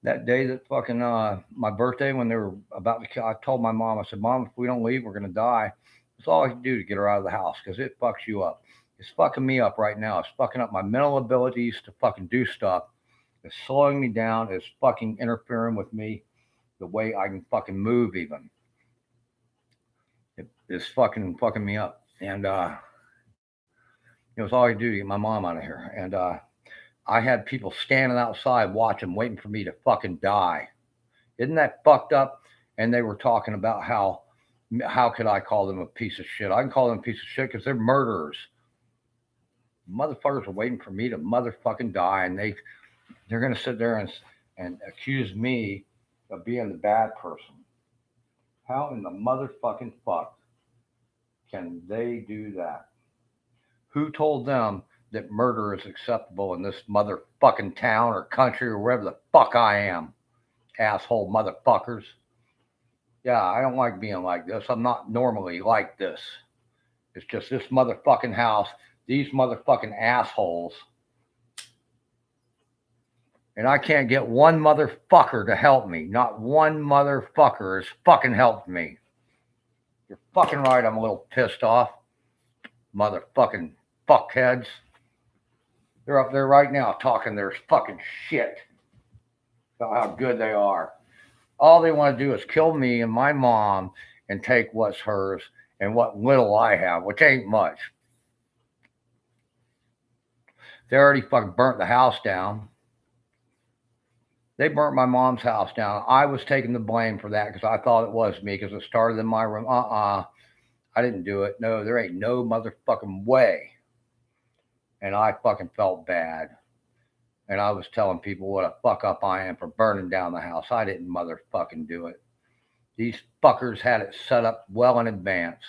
That day that fucking, my birthday, when they were about to, I told my mom, I said, Mom, if we don't leave, we're going to die. That's all I can do to get her out of the house because it fucks you up. It's fucking me up right now. It's fucking up my mental abilities to fucking do stuff. It's slowing me down. It's fucking interfering with me the way I can fucking move even. It's fucking me up. And it was all I could do to get my mom out of here. And I had people standing outside watching, waiting for me to fucking die. Isn't that fucked up? And they were talking about how could I call them a piece of shit? I can call them a piece of shit because they're murderers. Motherfuckers are waiting for me to motherfucking die, and they're gonna sit there and accuse me of being the bad person. How in the motherfucking fuck can they do that? Who told them that murder is acceptable in this motherfucking town or country or wherever the fuck I am? Asshole motherfuckers. Yeah, I don't like being like this. I'm not normally like this. It's just this motherfucking house, these motherfucking assholes. And I can't get one motherfucker to help me. Not one motherfucker has fucking helped me. You're fucking right, I'm a little pissed off. Motherfucking fuckheads. They're up there right now talking their fucking shit about how good they are. All they want to do is kill me and my mom and take what's hers and what little I have, which ain't much. They already fucking burnt the house down. They burnt my mom's house down. I was taking the blame for that because I thought it was me because it started in my room. I didn't do it. No, there ain't no motherfucking way. And I fucking felt bad. And I was telling people what a fuck up I am for burning down the house. I didn't motherfucking do it. These fuckers had it set up well in advance.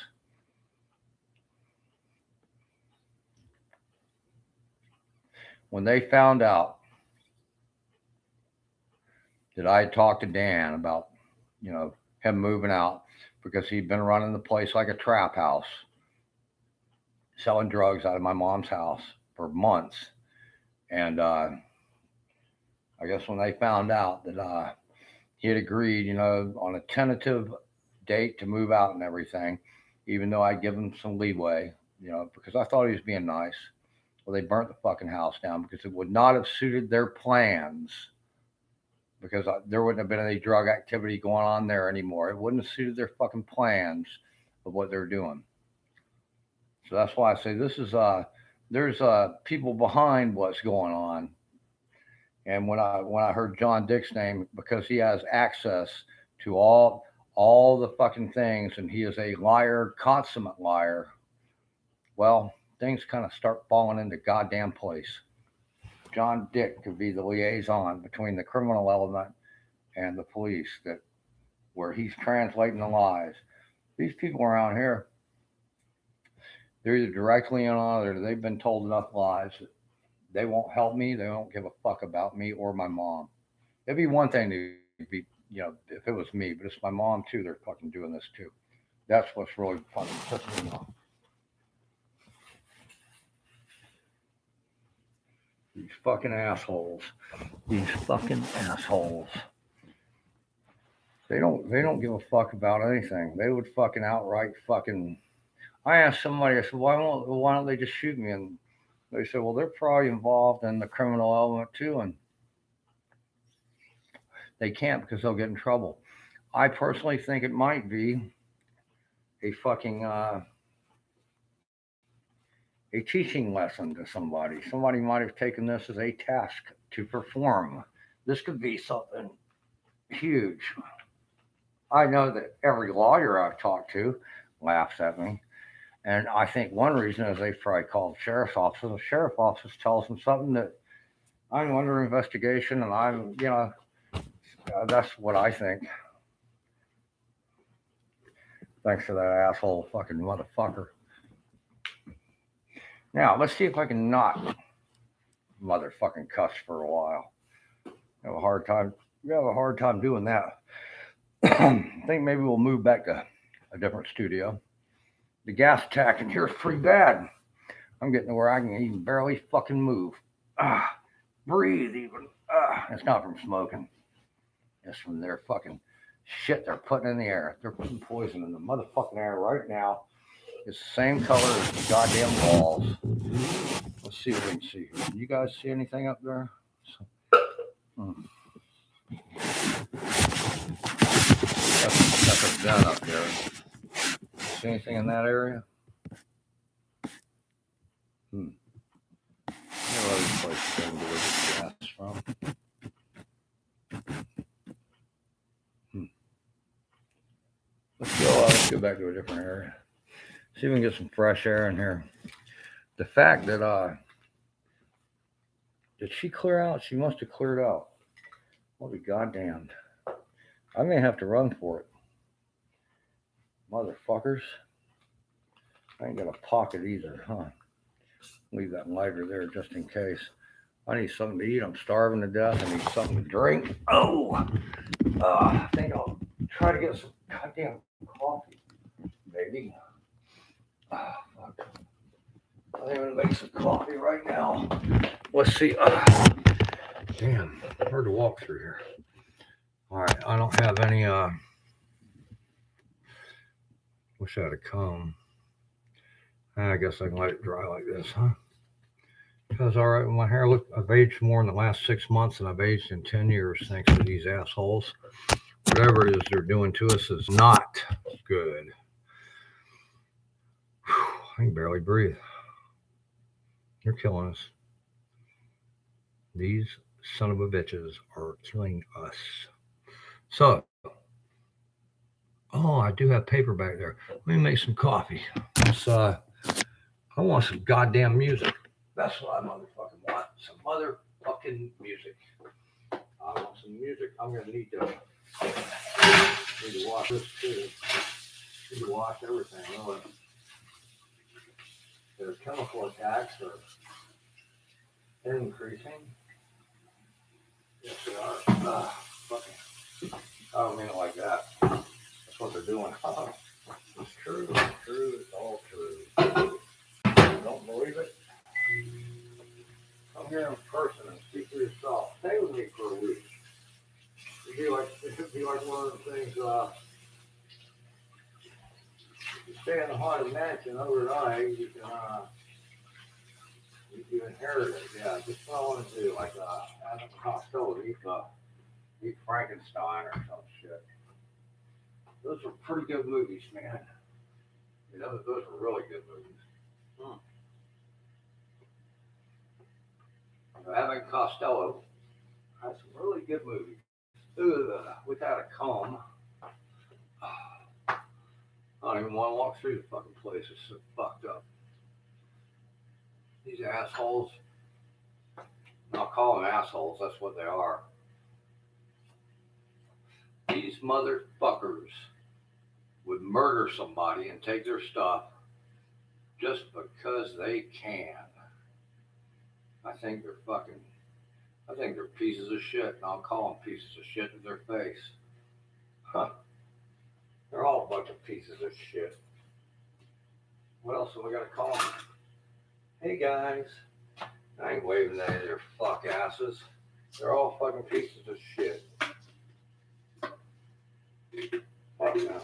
When they found out that I had talked to Dan about him moving out because he'd been running the place like a trap house, selling drugs out of my mom's house for months. And I guess when they found out that he had agreed, on a tentative date to move out and everything, even though I'd given him some leeway, because I thought he was being nice. Well, they burnt the fucking house down because it would not have suited their plans because there wouldn't have been any drug activity going on there anymore. It wouldn't have suited their fucking plans of what they're doing. So that's why I say this is there's people behind what's going on. And when I heard John Dick's name, because he has access to all the fucking things, and he is a liar, consummate liar. Well, things kind of start falling into goddamn place. John Dick could be the liaison between the criminal element and the police, that where he's translating the lies. These people around here, they're either directly in on it or they've been told enough lies that they won't help me. They don't give a fuck about me or my mom. It'd be one thing to be, if it was me, but it's my mom too. They're fucking doing this too. That's what's really fucking pissing me off. These fucking assholes. These fucking assholes. They don't give a fuck about anything. They would fucking outright fucking. I asked somebody, I said, why don't they just shoot me? And they said, well, they're probably involved in the criminal element too, and they can't because they'll get in trouble. I personally think it might be a fucking a teaching lesson to somebody. Somebody might have taken this as a task to perform. This could be something huge. I know that every lawyer I've talked to laughs at me. And I think one reason is they've probably called sheriff's offices. The sheriff's office tells them something that I'm under investigation, and that's what I think. Thanks for that asshole fucking motherfucker. Now, let's see if I can not motherfucking cuss for a while. I have a hard time doing that. I think maybe we'll move back to a different studio. The gas attack in here is pretty bad. I'm getting to where I can even barely fucking move. Breathe even. It's not from smoking. It's from their fucking shit they're putting in the air. They're putting poison in the motherfucking air right now. It's the same color as the goddamn walls. Let's see what we can see here. Can you guys see anything up there? That's a gun up there. See anything in that area? Where are these places I can get gas from? Let's go back to a different area. See if we can get some fresh air in here. The fact that did she clear out? She must have cleared out. I'll be goddamned. I may have to run for it. Motherfuckers. I ain't got a pocket either, huh? Leave that lighter there just in case. I need something to eat. I'm starving to death. I need something to drink. I think I'll try to get some goddamn coffee, baby. Fuck. I'm gonna make some coffee right now. Let's see. Damn, hard to walk through here. All right, I don't have any. Wish I had a comb. I guess I can let it dry like this, huh? Because all right, my hair. Look, I've aged more in the last 6 months than I've aged in 10 years, thanks to these assholes. Whatever it is they're doing to us is not good. I can barely breathe. They're killing us. These son of a bitches are killing us. So, I do have paper back there. Let me make some coffee. I want some goddamn music. That's what I motherfucking want. Some motherfucking music. I want some music. I'm gonna need to wash this too. Need to wash everything. Their chemical attacks are increasing. Yes, they are. don't mean it like that. That's what they're doing. It's true. It's true. It's all true. Don't believe it? Come here in person and see for yourself. Stay with me for a week. It should be like one of the things. You stay in the haunted mansion overnight, you inherit it. Yeah, just what I want to do. Like Adam Costello, eat Frankenstein or some shit. Those are pretty good movies, man. You know, those are really good movies. Abbott Costello has some really good movies. Without a comb. I don't even want to walk through the fucking place. It's so fucked up. These assholes. I'll call them assholes. That's what they are. These motherfuckers would murder somebody and take their stuff just because they can. I think they're pieces of shit, and I'll call them pieces of shit to their face. Huh. They're all a bunch of pieces of shit. What else have we got to call them? Hey guys. I ain't waving any of their fuck asses. They're all fucking pieces of shit. Fuck them.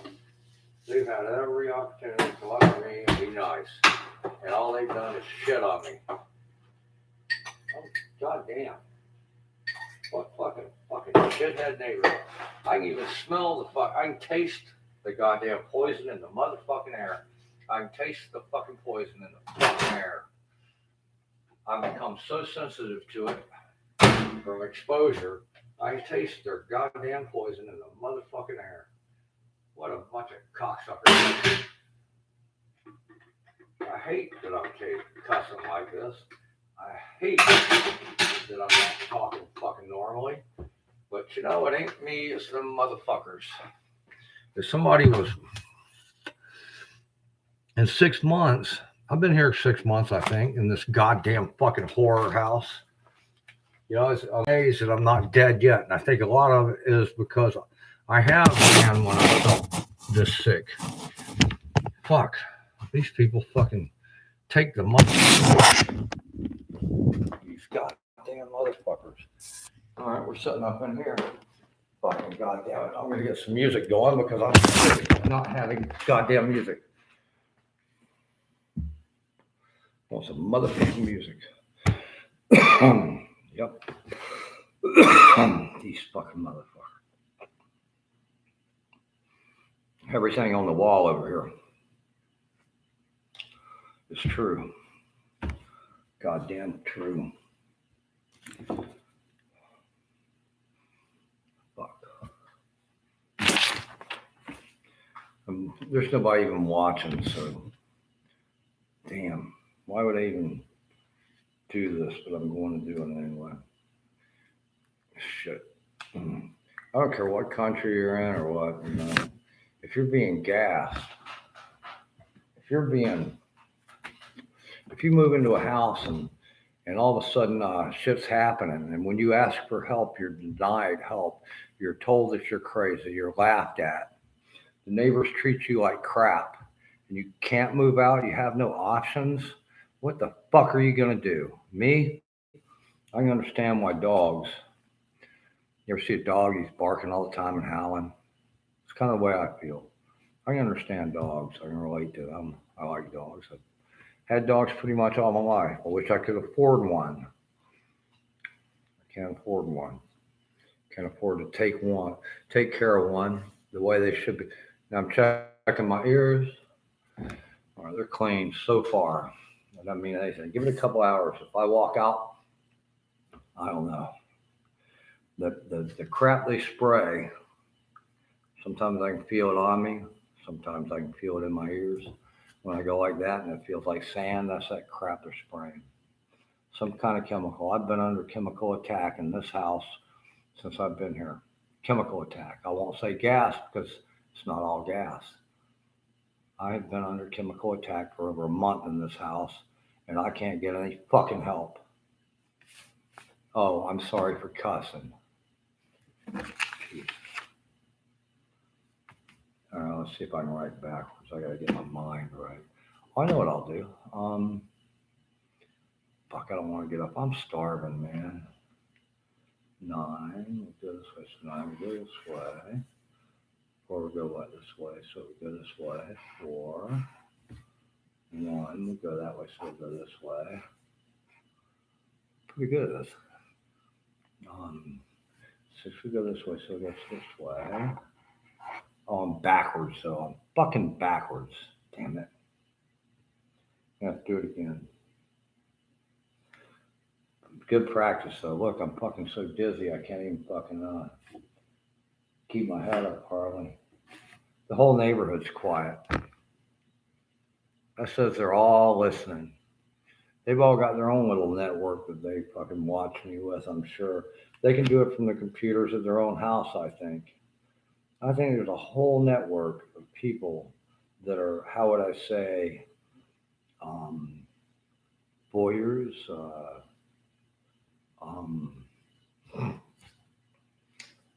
They've had every opportunity to come up to me and be nice. And all they've done is shit on me. Oh, goddamn. What fucking shithead neighbor. I can even smell I can taste the goddamn poison in the motherfucking air. I can taste the fucking poison in the fucking air. I've become so sensitive to it from exposure. I can taste their goddamn poison in the motherfucking air. What a bunch of cocksuckers. I hate that I'm cussing like this. I hate that I'm not talking fucking normally. But you know, it ain't me, it's them motherfuckers. If somebody was in 6 months, I've been here 6 months, I think, in this goddamn fucking horror house. You know, I'm amazed that I'm not dead yet. And I think a lot of it is because I have ran when I felt this sick. Fuck. These people fucking take the money. These goddamn motherfuckers. All right, we're sitting up in here. Fucking goddamn it. I'm going to get some music going because I'm not having goddamn music. I want some motherfucking music. Yep. These fucking motherfuckers. Everything on the wall over here is true. Goddamn true. Fuck. There's nobody even watching, so damn. Why would I even do this? But I'm going to do it anyway. Shit. I don't care what country you're in or what, you know. If you're being gassed, if you move into a house and all of a sudden shit's happening, and when you ask for help, you're denied help. You're told that you're crazy. You're laughed at. The neighbors treat you like crap, and you can't move out. You have no options. What the fuck are you gonna do? Me? I can understand why dogs. You ever see a dog? He's barking all the time and howling. It's kind of the way I feel. I can understand dogs. I can relate to them. I like dogs. I've had dogs pretty much all my life. I wish I could afford one. I can't afford one. Can't afford to take care of one the way they should be. Now I'm checking my ears. All right, they're clean so far. That doesn't mean anything. Give it a couple hours. If I walk out, I don't know. The crap they spray, sometimes I can feel it on me. Sometimes I can feel it in my ears. When I go like that and it feels like sand, that's that crap they're spraying. Some kind of chemical. I've been under chemical attack in this house since I've been here. Chemical attack. I won't say gas because it's not all gas. I have been under chemical attack for over a month in this house, and I can't get any fucking help. Oh, I'm sorry for cussing. Jeez. Let's see if I can write backwards. I gotta get my mind right. I know what I'll do. Fuck, I don't want to get up. I'm starving, man. 9. We go this way. So 9. We go this way. 4. We go what? This way. So we go this way. 4. 1. We go that way. So we go this way. Pretty good at this. 6. We go this way. So it goes this way. Oh, I'm backwards. So I'm fucking backwards. Damn it. I have to do it again. Good practice though. Look, I'm fucking so dizzy I can't even fucking keep my head up, Harley. The whole neighborhood's quiet. That says they're all listening. They've all got their own little network that they fucking watch me with, I'm sure. They can do it from the computers at their own house, I think. I think there's a whole network of people that are, how would I say, voyeurs,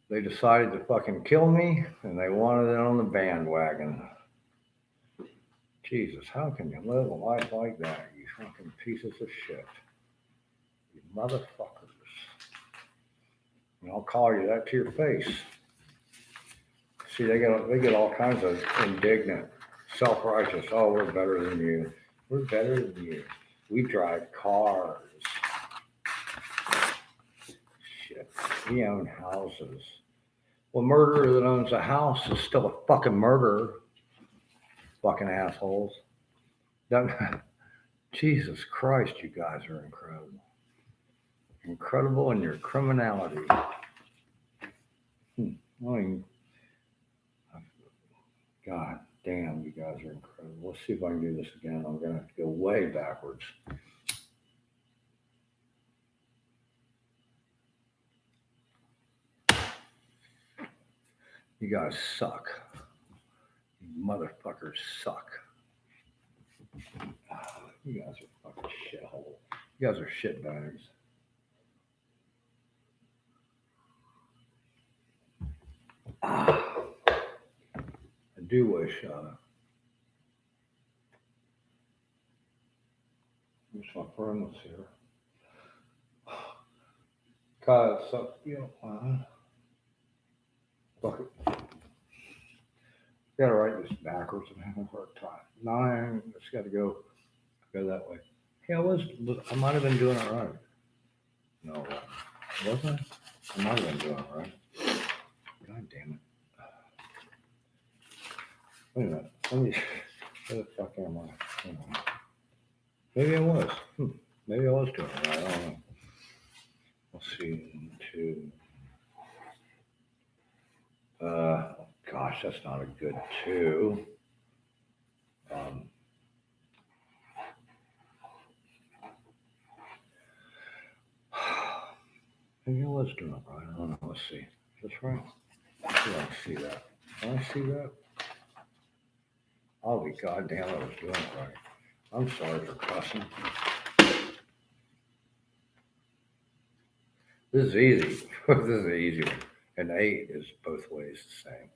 they decided to fucking kill me and they wanted it on the bandwagon. Jesus, how can you live a life like that, you fucking pieces of shit? You motherfuckers. And I'll call you that to your face. See, they get all kinds of indignant, self-righteous. Oh, we're better than you. We're better than you. We drive cars. Shit. We own houses. Well, murderer that owns a house is still a fucking murderer. Fucking assholes. Jesus Christ, you guys are incredible. Incredible in your criminality. God damn, you guys are incredible. Let's see if I can do this again. I'm going to have to go way backwards. You guys suck. You motherfuckers suck. You guys are fucking shithole. You guys are shitbags. I do wish, wish my friend was here. God, so, fuck it. Gotta write this backwards. I'm having a hard time. 9, just gotta go that way. Yeah, I might have been doing it right. No, wasn't I? I might have been doing it right. God damn it. Wait a minute. Where the fuck am I? Maybe I was. Maybe I was doing it right. I don't know. Let's see. 2. Gosh, that's not a good 2. Maybe I was doing it right. I don't know. Let's see. That's right. I see that. Can I see that? I'll be goddamn, I was doing it right. I'm sorry for cussing. This is easy. This is an easy one. An 8 is both ways the same.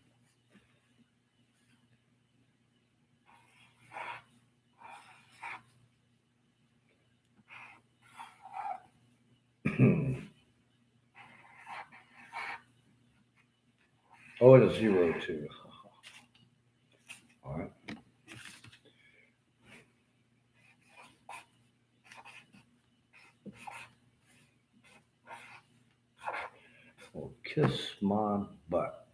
Oh, and a 0 too. All right. Well, kiss my butt.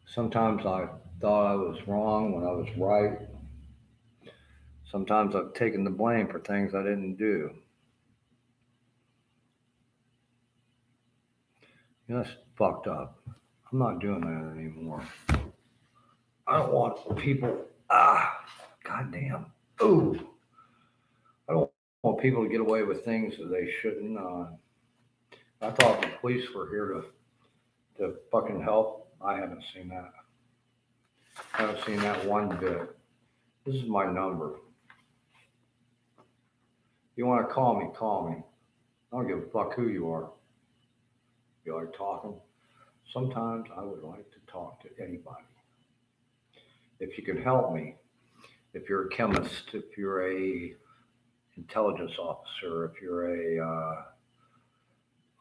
Sometimes I thought I was wrong when I was right. Sometimes I've taken the blame for things I didn't do. That's fucked up. I'm not doing that anymore. I don't want people. Goddamn. Ooh. I don't want people to get away with things that they shouldn't. I thought the police were here to fucking help. I haven't seen that. I haven't seen that one bit. This is my number. You want to call me, call me. I don't give a fuck who you are. You like talking? Sometimes I would like to talk to anybody. If you can help me, if you're a chemist, if you're a intelligence officer, if you're a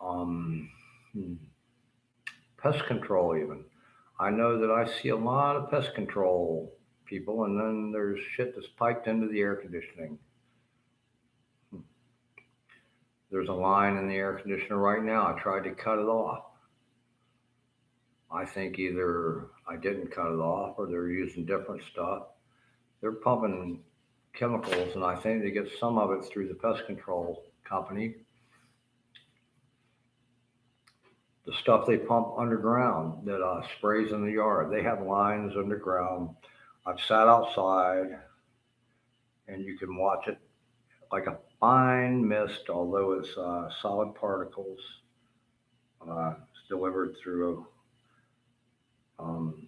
um, hmm, pest control even. I know that I see a lot of pest control people, and then there's shit that's piped into the air conditioning. There's a line in the air conditioner right now. I tried to cut it off. I think either I didn't cut it off or they're using different stuff. They're pumping chemicals, and I think they get some of it through the pest control company. The stuff they pump underground that sprays in the yard. They have lines underground. I've sat outside and you can watch it like a fine mist, although it's solid particles. It's delivered through um,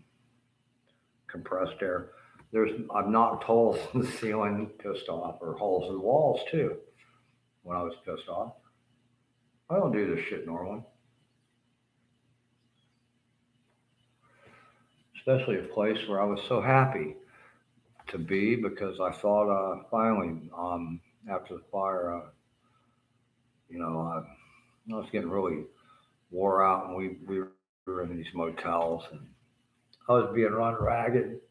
compressed air. I've knocked holes in the ceiling, pissed off, or holes in the walls too. When I was pissed off, I don't do this shit normally, especially a place where I was so happy to be because I thought finally after the fire, you know, I was getting really wore out, and we were in these motels, and I was being run ragged.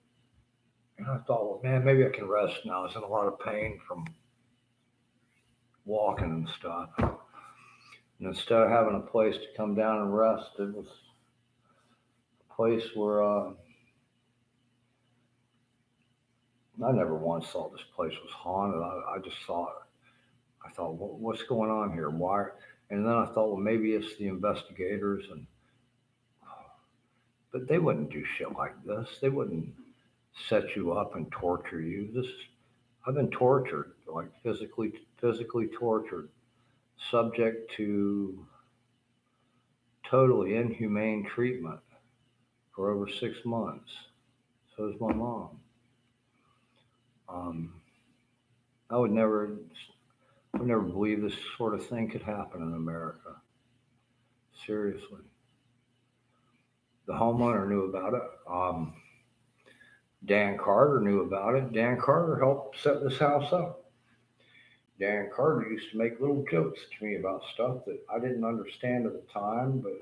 And I thought, well, man, maybe I can rest now. I was in a lot of pain from walking and stuff. And instead of having a place to come down and rest, it was a place where I never once thought this place was haunted. I just I thought, what's going on here? Why? And then I thought, well, maybe it's the investigators, and but they wouldn't do shit like this. They wouldn't set you up and torture you. I've been tortured, like physically tortured, subject to totally inhumane treatment for over 6 months. So is my mom. Um, I would never believe this sort of thing could happen in America. Seriously, the homeowner knew about it. Dan Carter knew about it. Dan Carter helped set this house up. Dan Carter used to make little jokes to me about stuff that I didn't understand at the time, but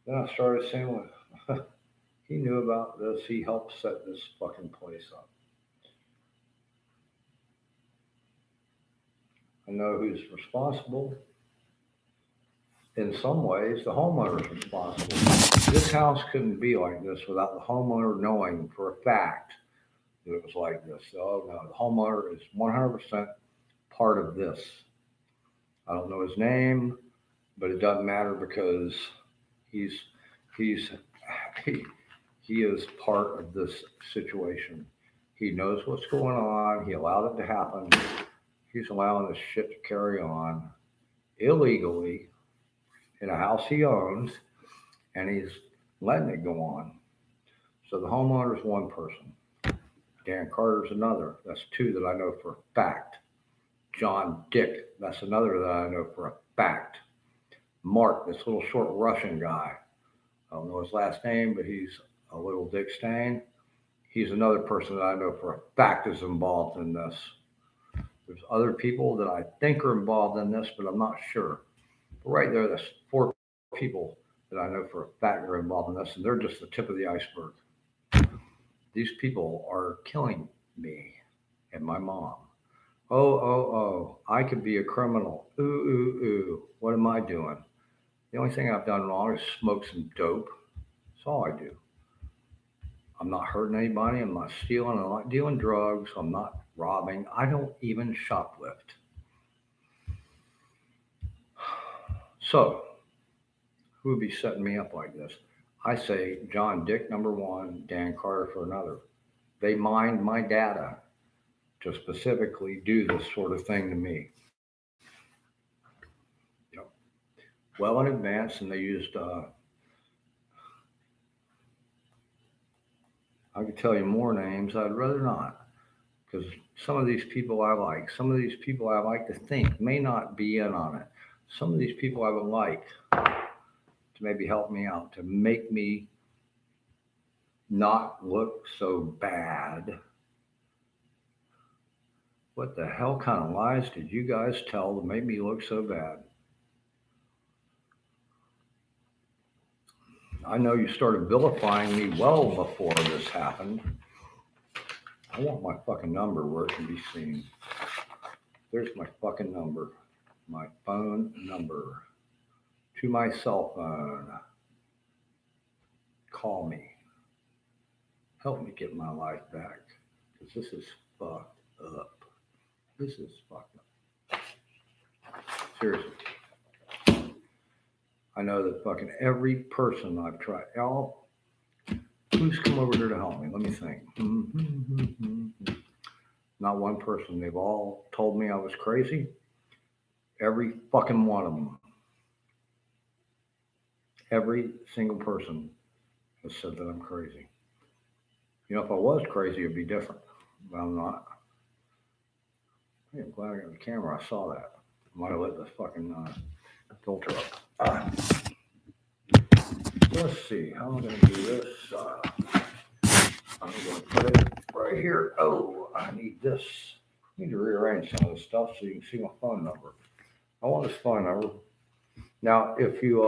then I started saying, well, he knew about this. He helped set this fucking place up. I know who's responsible. In some ways, the homeowner is responsible. This house couldn't be like this without the homeowner knowing for a fact that it was like this. Oh no, the homeowner is 100% part of this. I don't know his name, but it doesn't matter because he's he's he, he is part of this situation. He knows what's going on. He allowed it to happen. He's allowing this shit to carry on illegally in a house he owns, and he's letting it go on. So the homeowner is one person. Dan Carter's another. That's two that I know for a fact. John Dick, that's another that I know for a fact. Mark, this little short Russian guy. I don't know his last name, but he's a little Dick Stain. He's another person that I know for a fact is involved in this. There's other people that I think are involved in this, but I'm not sure. But right there, there's four people that I know for a fact are involved in this, and they're just the tip of the iceberg. These people are killing me and my mom. I could be a criminal. Ooh, ooh, ooh. What am I doing? The only thing I've done wrong is smoke some dope. That's all I do. I'm not hurting anybody. I'm not stealing. I'm not dealing drugs. I'm not robbing. I don't even shoplift. So, who would be setting me up like this? I say John Dick number one, Dan Carter for another. They mined my data to specifically do this sort of thing to me. You know, well in advance, and they used. I could tell you more names. I'd rather not, because some of these people I like, some of these people I like to think may not be in on it. Some of these people I would like to maybe help me out, to make me not look so bad. What the hell kind of lies did you guys tell to make me look so bad? I know you started vilifying me well before this happened. I want my fucking number where it can be seen. There's my fucking number. My phone number. To my cell phone. Call me. Help me get my life back. Because this is fucked up. This is fucked up. Seriously. I know that fucking every person I've tried. Who's come over here to help me? Let me think. Not one person. They've all told me I was crazy. Every fucking one of them. Every single person has said that I'm crazy. You know, if I was crazy, it'd be different. But I'm not. Hey, I'm glad I got the camera. I saw that. I might have lit the fucking filter up. Let's see. How am I going to do this? I'm going to put it right here. Oh, I need this. I need to rearrange some of this stuff so you can see my phone number. I want this phone number. Now, if you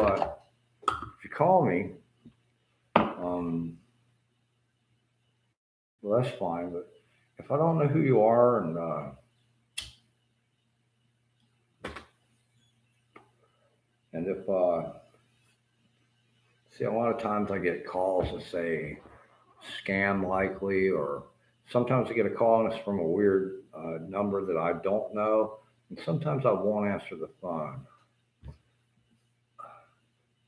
call me, well, that's fine. But if I don't know who you are and if see, a lot of times I get calls that say scam likely, or sometimes I get a call and it's from a weird number that I don't know, and sometimes I won't answer the phone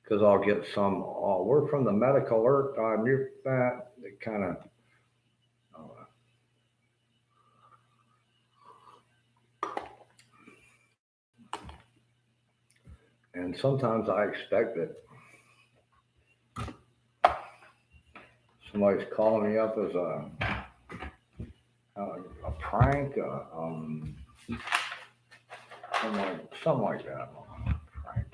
because I'll get some, oh, we're from the medical alert, you're fat, it kind of, and sometimes I expect that somebody's calling me up as a prank, something like that. Prank,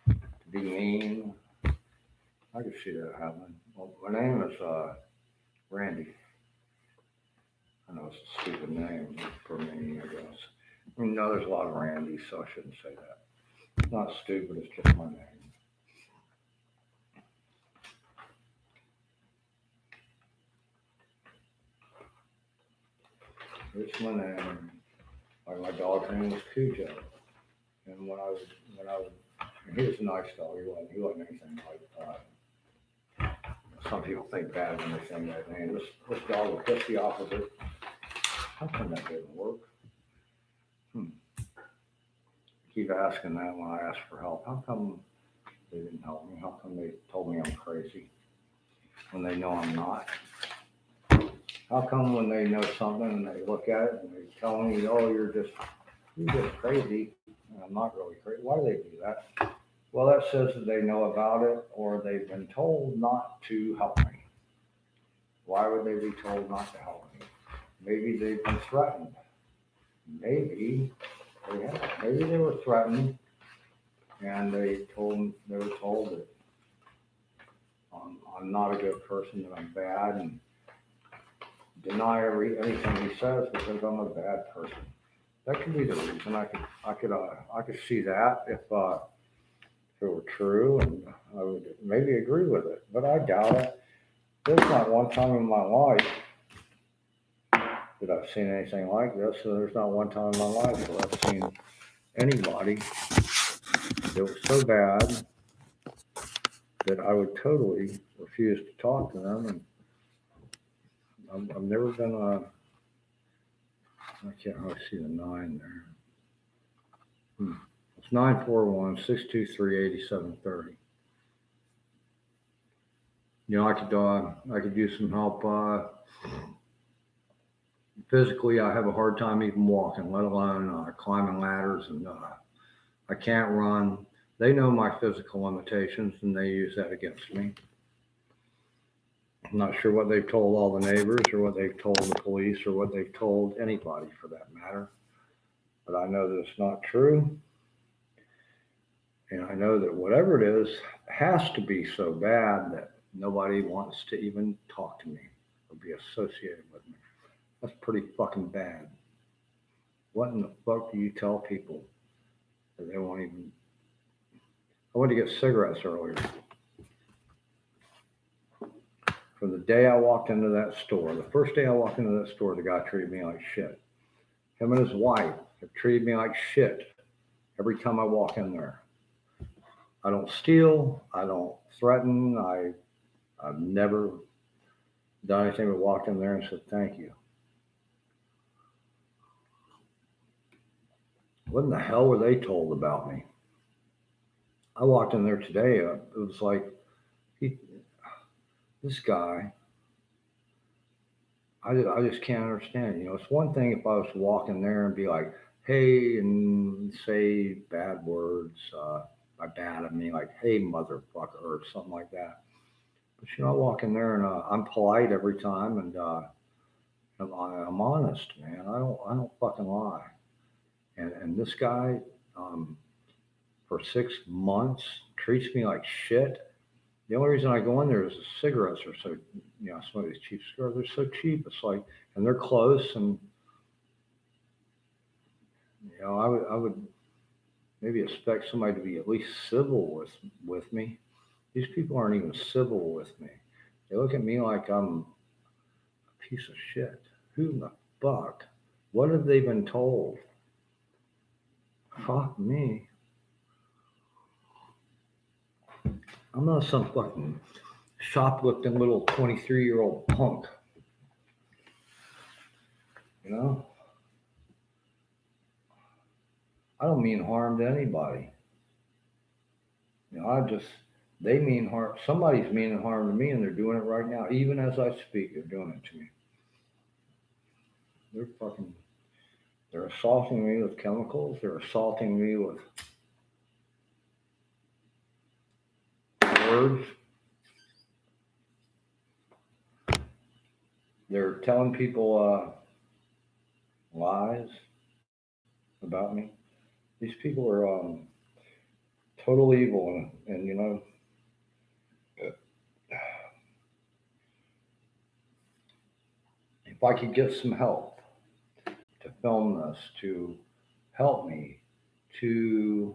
to be mean. I can see that happening. Well, my name is Randy. I know it's a stupid name for me, I guess. I mean, no, there's a lot of Randys, so I shouldn't say that. It's not stupid, it's just my name. It's my name. Like my dog's name was Cujo. And when I was, he was a nice dog. He wasn't anything like some people think bad when they say that name. This dog was just the opposite. How come that didn't work? Keep asking that when I ask for help. How come they didn't help me? How come they told me I'm crazy when they know I'm not? How come when they know something and they look at it and they tell me, oh, you're just crazy, and I'm not really crazy? Why do they do that? Well, that says that they know about it, or they've been told not to help me. Why would they be told not to help me? Maybe they've been threatened. Maybe they were threatened, and they were told that I'm not a good person, that I'm bad, and deny anything he says because I'm a bad person. That could be the reason. I could see that if it were true, and I would maybe agree with it, but I doubt it. There's not one time in my life that I've seen anything like this, so there's not one time in my life that I've seen anybody that was so bad that I would totally refuse to talk to them. And I've never been I can't really see the 9 there. It's 941-623-8730. You know, I could use some help. Physically, I have a hard time even walking, let alone climbing ladders, and I can't run. They know my physical limitations, and they use that against me. I'm not sure what they've told all the neighbors, or what they've told the police, or what they've told anybody for that matter. But I know that it's not true. And I know that whatever it is has to be so bad that nobody wants to even talk to me or be associated with me. That's pretty fucking bad. What in the fuck do you tell people that they won't even? I went to get cigarettes earlier. From the day I walked into that store, the first day I walked into that store, the guy treated me like shit. Him and his wife have treated me like shit every time I walk in there. I don't steal. I don't threaten. I've never done anything but walked in there and said thank you. What in the hell were they told about me? I walked in there today. It was like he, this guy. I just can't understand. It's one thing if I was to walk in there and be like, hey, and say bad words. By bad, I mean like, hey, motherfucker, or something like that. But I walk in there and I'm polite every time, and I'm honest, man. I don't fucking lie. And this guy, um, for 6 months, treats me like shit. The only reason I go in there is the cigarettes are so, some of these cheap cigarettes are so cheap. It's like, and they're close, and I would maybe expect somebody to be at least civil with me. These people aren't even civil with me. They look at me like I'm a piece of shit. Who in the fuck? What have they been told? Fuck me. I'm not some fucking shoplifting little 23-year-old punk. You know? I don't mean harm to anybody. They mean harm. Somebody's meaning harm to me, and they're doing it right now. Even as I speak, they're doing it to me. They're fucking, they're assaulting me with chemicals. They're assaulting me with words. They're telling people lies about me. These people are total evil, and if I could get some help to film this, to help me to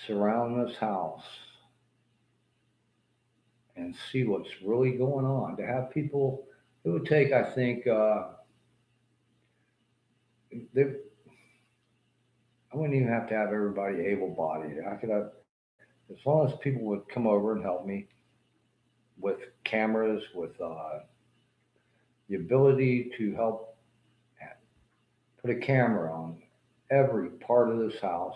surround this house and see what's really going on, to have people, it would take, I think, they, I wouldn't even have to have everybody able-bodied. I could have, as long as people would come over and help me with cameras, with the ability to help put a camera on every part of this house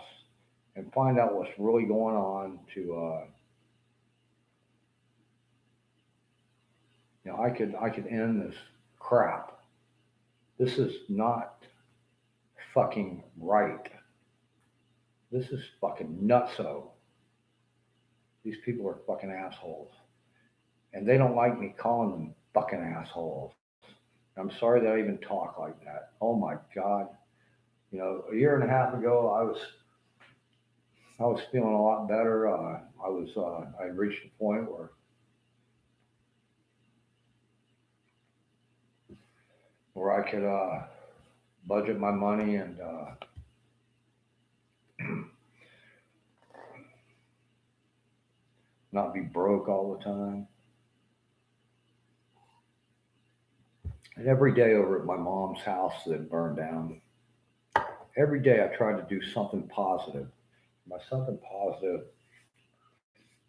and find out what's really going on. I could end this crap. This is not fucking right. This is fucking nutso. These people are fucking assholes. And they don't like me calling them fucking assholes. I'm sorry that I even talk like that. Oh my God. A year and a half ago, I was feeling a lot better. I reached a point where I could budget my money and not be broke all the time. And every day over at my mom's house that burned down, every day I tried to do something positive. By something positive,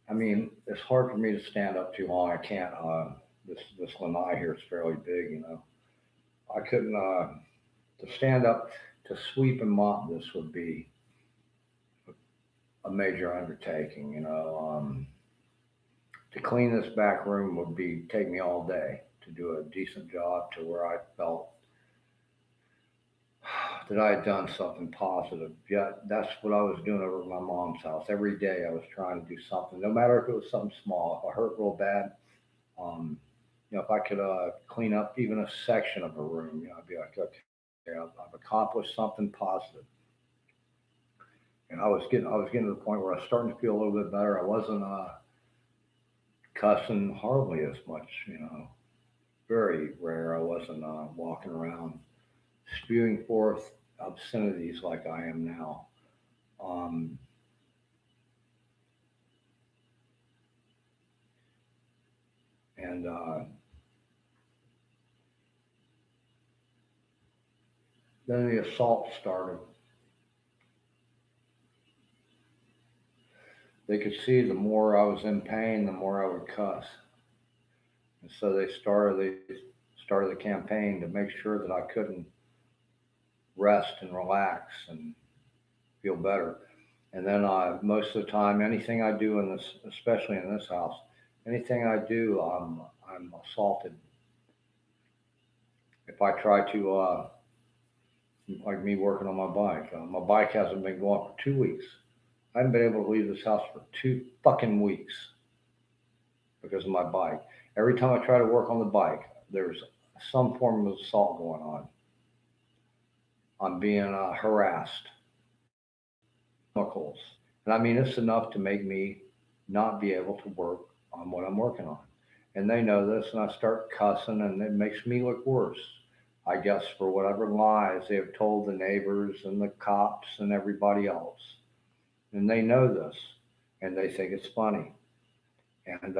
I mean it's hard for me to stand up too long. I can't. This lanai here is fairly big. I couldn't to stand up to sweep and mop. This would be a major undertaking. To clean this back room would be take me all day to do a decent job to where I felt that I had done something positive. Yeah, that's what I was doing over at my mom's house. Every day I was trying to do something, no matter if it was something small. If I hurt real bad, um, if I could clean up even a section of a room, I'd be like, okay, I've accomplished something positive. And I was getting to the point where I was starting to feel a little bit better. I wasn't cussing horribly as much, very rare. I wasn't walking around spewing forth obscenities like I am now. Um, and then the assault started. They could see the more I was in pain, the more I would cuss. And so they started the campaign to make sure that I couldn't rest and relax and feel better. And then most of the time, anything I do in this, especially in this house, anything I do, I'm assaulted. If I try to, like me working on my bike hasn't been going for 2 weeks. I haven't been able to leave this house for 2 fucking weeks because of my bike. Every time I try to work on the bike, there's some form of assault going on. I'm being harassed, chemicals. And I mean, it's enough to make me not be able to work on what I'm working on. And they know this, and I start cussing, and it makes me look worse. I guess for whatever lies they have told the neighbors and the cops and everybody else. And they know this, and they think it's funny. And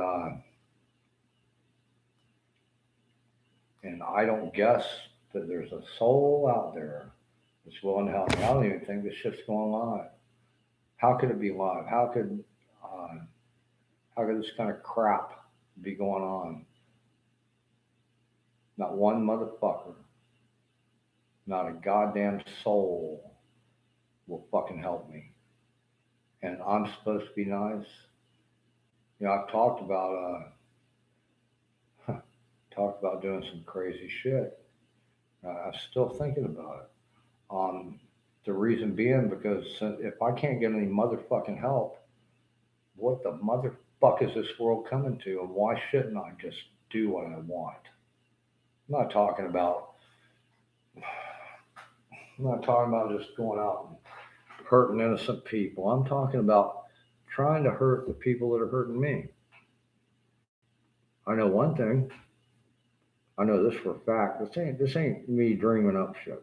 I don't guess that there's a soul out there that's willing to help me. I don't even think this shit's going live. How could it be live? Uh, how could this kind of crap be going on? Not one motherfucker, not a goddamn soul will fucking help me. And I'm supposed to be nice. I've talked about doing some crazy shit. I'm still thinking about it. The reason being because if I can't get any motherfucking help, what the motherfuck is this world coming to, and why shouldn't I just do what I want? I'm not talking about. I'm not talking about just going out and hurting innocent people. I'm talking about trying to hurt the people that are hurting me. I know one thing. I know this for a fact. This ain't me dreaming up shit.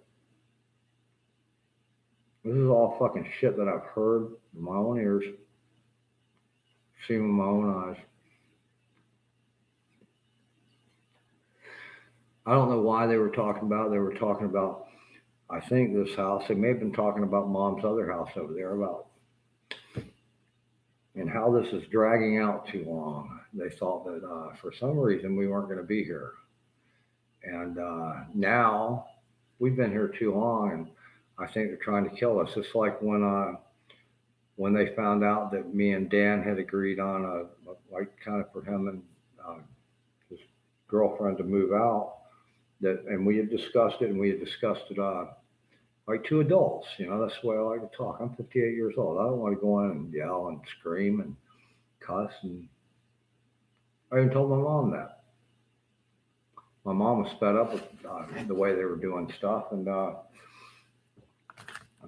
This is all fucking shit that I've heard with my own ears, seen with my own eyes. I don't know why they were talking about it. They were talking about, I think, this house. They may have been talking about mom's other house over there about and how this is dragging out too long. They thought that for some reason we weren't going to be here. And now we've been here too long, and I think they're trying to kill us. It's like when they found out that me and Dan had agreed on like kind of for him and his girlfriend to move out. And we had discussed it, and we had discussed it like two adults. That's the way I like to talk. I'm 58 years old. I don't want to go in and yell and scream and cuss. And I even told my mom that. My mom was fed up with the way they were doing stuff, and I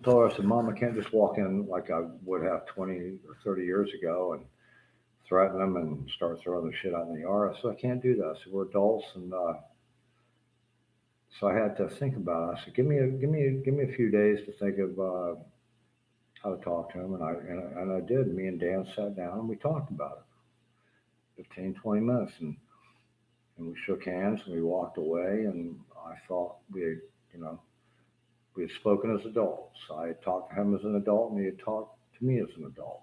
told her, I said, Mom, I can't just walk in like I would have 20 or 30 years ago and threaten them and start throwing the shit out in the yard. I said, I can't do that. I said, we're adults, and so I had to think about it. I said, give me a few days to think of how to talk to him, and I did. Me and Dan sat down and we talked about it, 15, 20 minutes, and we shook hands and we walked away. And I thought we had spoken as adults. I had talked to him as an adult, and he had talked to me as an adult.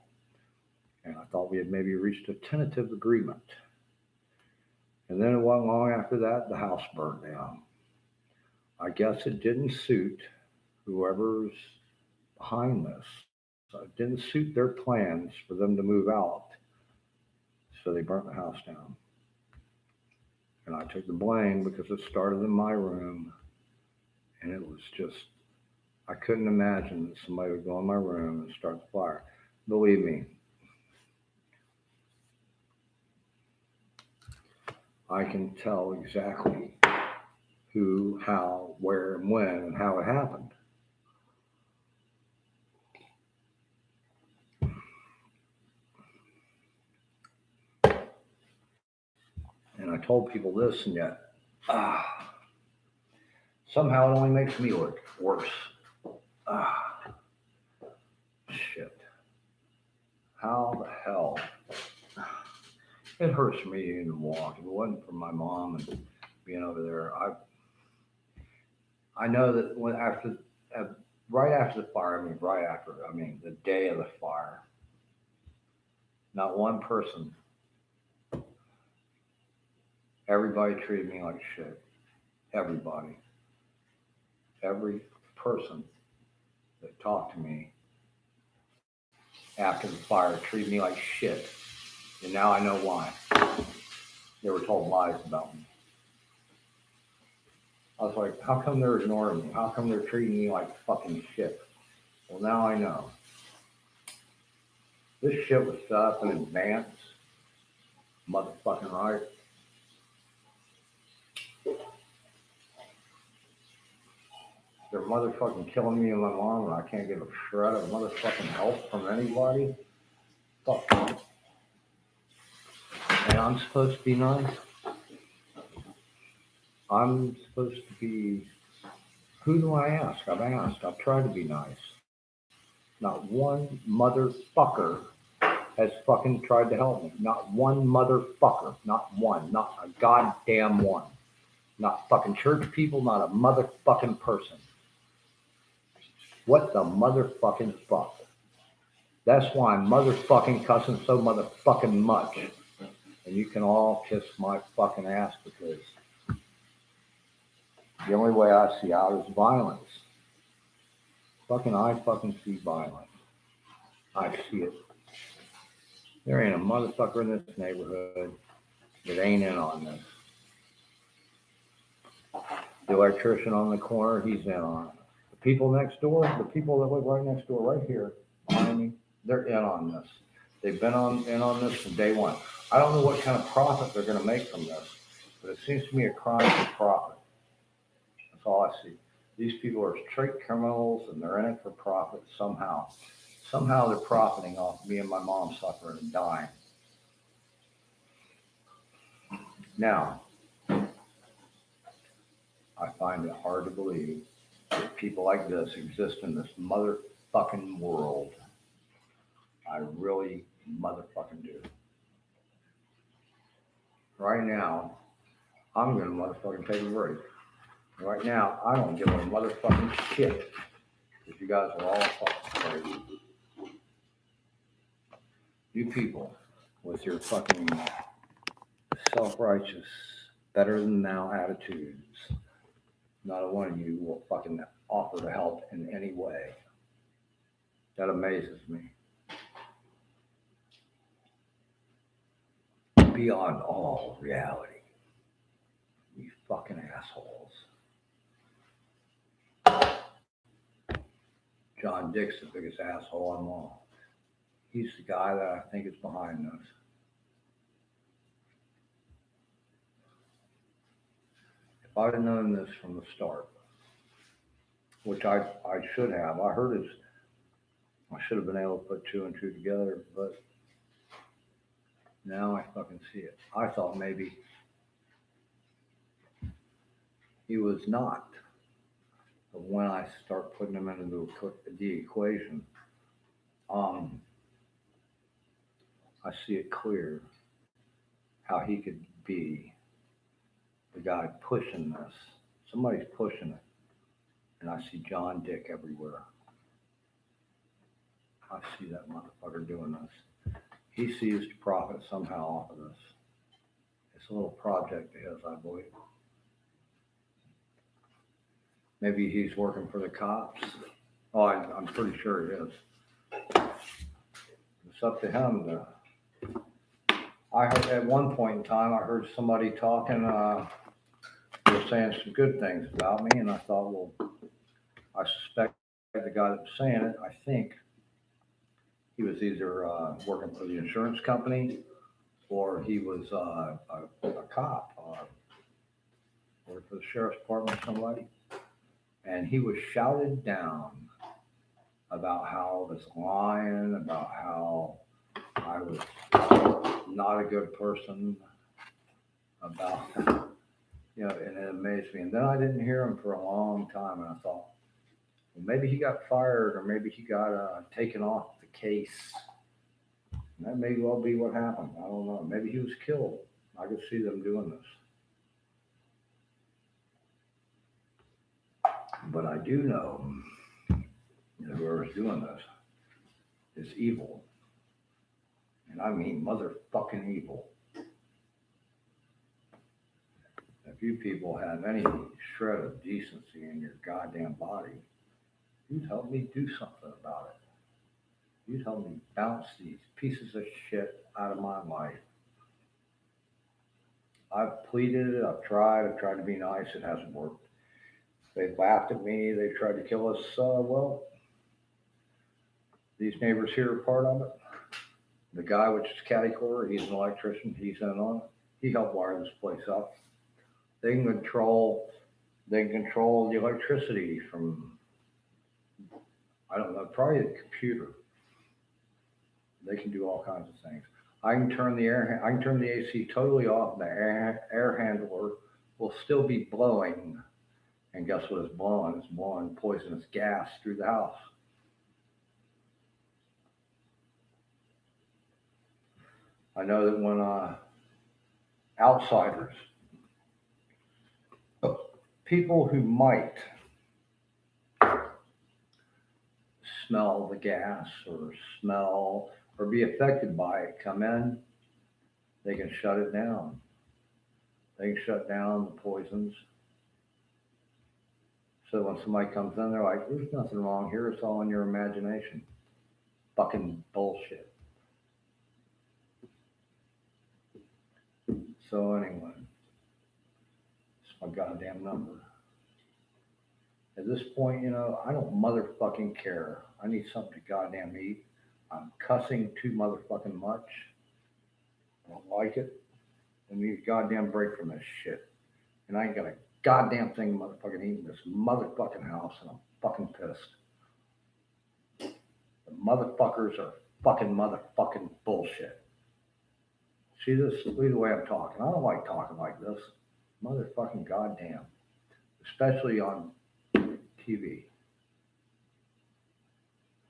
And I thought we had maybe reached a tentative agreement. And then it wasn't long after that, the house burned down. I guess it didn't suit whoever's behind this. So it didn't suit their plans for them to move out. So they burnt the house down. And I took the blame because it started in my room. And it was just, I couldn't imagine that somebody would go in my room and start the fire. Believe me, I can tell exactly who, how, where, and when, and how it happened. told people this, and yet somehow it only makes me look worse. Shit. How the hell? It hurts me to even walk. If it wasn't for my mom and being over there, I know that right after the fire, the day of the fire, not one person, everybody treated me like shit. Everybody. Every person that talked to me after the fire treated me like shit. And now I know why. They were told lies about me. I was like, how come they're ignoring me? How come they're treating me like fucking shit? Well, now I know. This shit was set up in advance. Motherfucking right. They're motherfucking killing me and my mom, and I can't get a shred of motherfucking help from anybody. Fuck. And I'm supposed to be nice. I'm supposed to be. Who do I ask? I've asked. I've tried to be nice. Not one motherfucker has fucking tried to help me. Not one motherfucker. Not one. Not a goddamn one. Not fucking church people. Not a motherfucking person. What the motherfucking fuck? That's why I'm motherfucking cussing so motherfucking much. And you can all kiss my fucking ass because the only way I see out is violence. I fucking see violence. I see it. There ain't a motherfucker in this neighborhood that ain't in on this. The electrician on the corner, he's in on it. The people next door, the people that live right next door, right here, behind me, they're in on this. They've been in on this from day one. I don't know what kind of profit they're going to make from this, but it seems to me a crime for profit. That's all I see. These people are straight criminals, and they're in it for profit somehow. Somehow they're profiting off me and my mom suffering and dying. Now, I find it hard to believe that people like this exist in this motherfucking world. I really motherfucking do. Right now, I'm going to motherfucking take a break. Right now, I don't give a motherfucking shit if you guys are all fucking crazy. You people with your fucking self-righteous, better than thou attitudes, not a one of you will fucking offer to help in any way. That amazes me. Beyond all reality. You fucking assholes. John Dick's the biggest asshole of them all. He's the guy that I think is behind this. If I'd have known this from the start, which I should have, I should have been able to put two and two together, but now I fucking see it. I thought maybe he was not. But when I start putting him into the equation, I see it clear how he could be the guy pushing this. Somebody's pushing it. And I see John Dick everywhere. I see that motherfucker doing this. He sees to profit somehow off of this. It's a little project of his, I believe. Maybe he's working for the cops. Oh, I'm pretty sure he is. It's up to him. I heard at one point in time, I heard somebody talking, they were saying some good things about me, and I thought, well, I suspect the guy that was saying it, I think he was either working for the insurance company or he was a cop, or for the sheriff's department or somebody. And he was shouted down about how I was lying, about how I was not a good person. about, and it amazed me. And then I didn't hear him for a long time, and I thought, well, maybe he got fired, or maybe he got taken off the case. And that may well be what happened. I don't know. Maybe he was killed. I could see them doing this. But I do know that whoever's doing this is evil. And I mean motherfucking evil. If you people have any shred of decency in your goddamn body, you'd help me do something about it. You'd help me bounce these pieces of shit out of my life. I've pleaded, I've tried to be nice, it hasn't worked. They laughed at me, they tried to kill us. Well, these neighbors here are part of it. The guy, which is Catty Corps, he's an electrician, he's in on it. He helped wire this place up. They can control the electricity from, I don't know, probably the computer. They can do all kinds of things. I can turn the AC totally off, and the air handler will still be blowing. And guess what it's blowing? It's blowing poisonous gas through the house. I know that when outsiders, people who might smell the gas or be affected by it come in, they can shut it down. They can shut down the poisons. So when somebody comes in, they're like, there's nothing wrong here. It's all in your imagination. Fucking bullshit. So anyway, it's my goddamn number. At this point, I don't motherfucking care. I need something to goddamn eat. I'm cussing too motherfucking much. I don't like it. I need a goddamn break from this shit. And I ain't got a goddamn thing motherfucking eating this motherfucking house, and I'm fucking pissed. The motherfuckers are fucking motherfucking bullshit. See the way I'm talking. I don't like talking like this. Motherfucking goddamn. Especially on TV.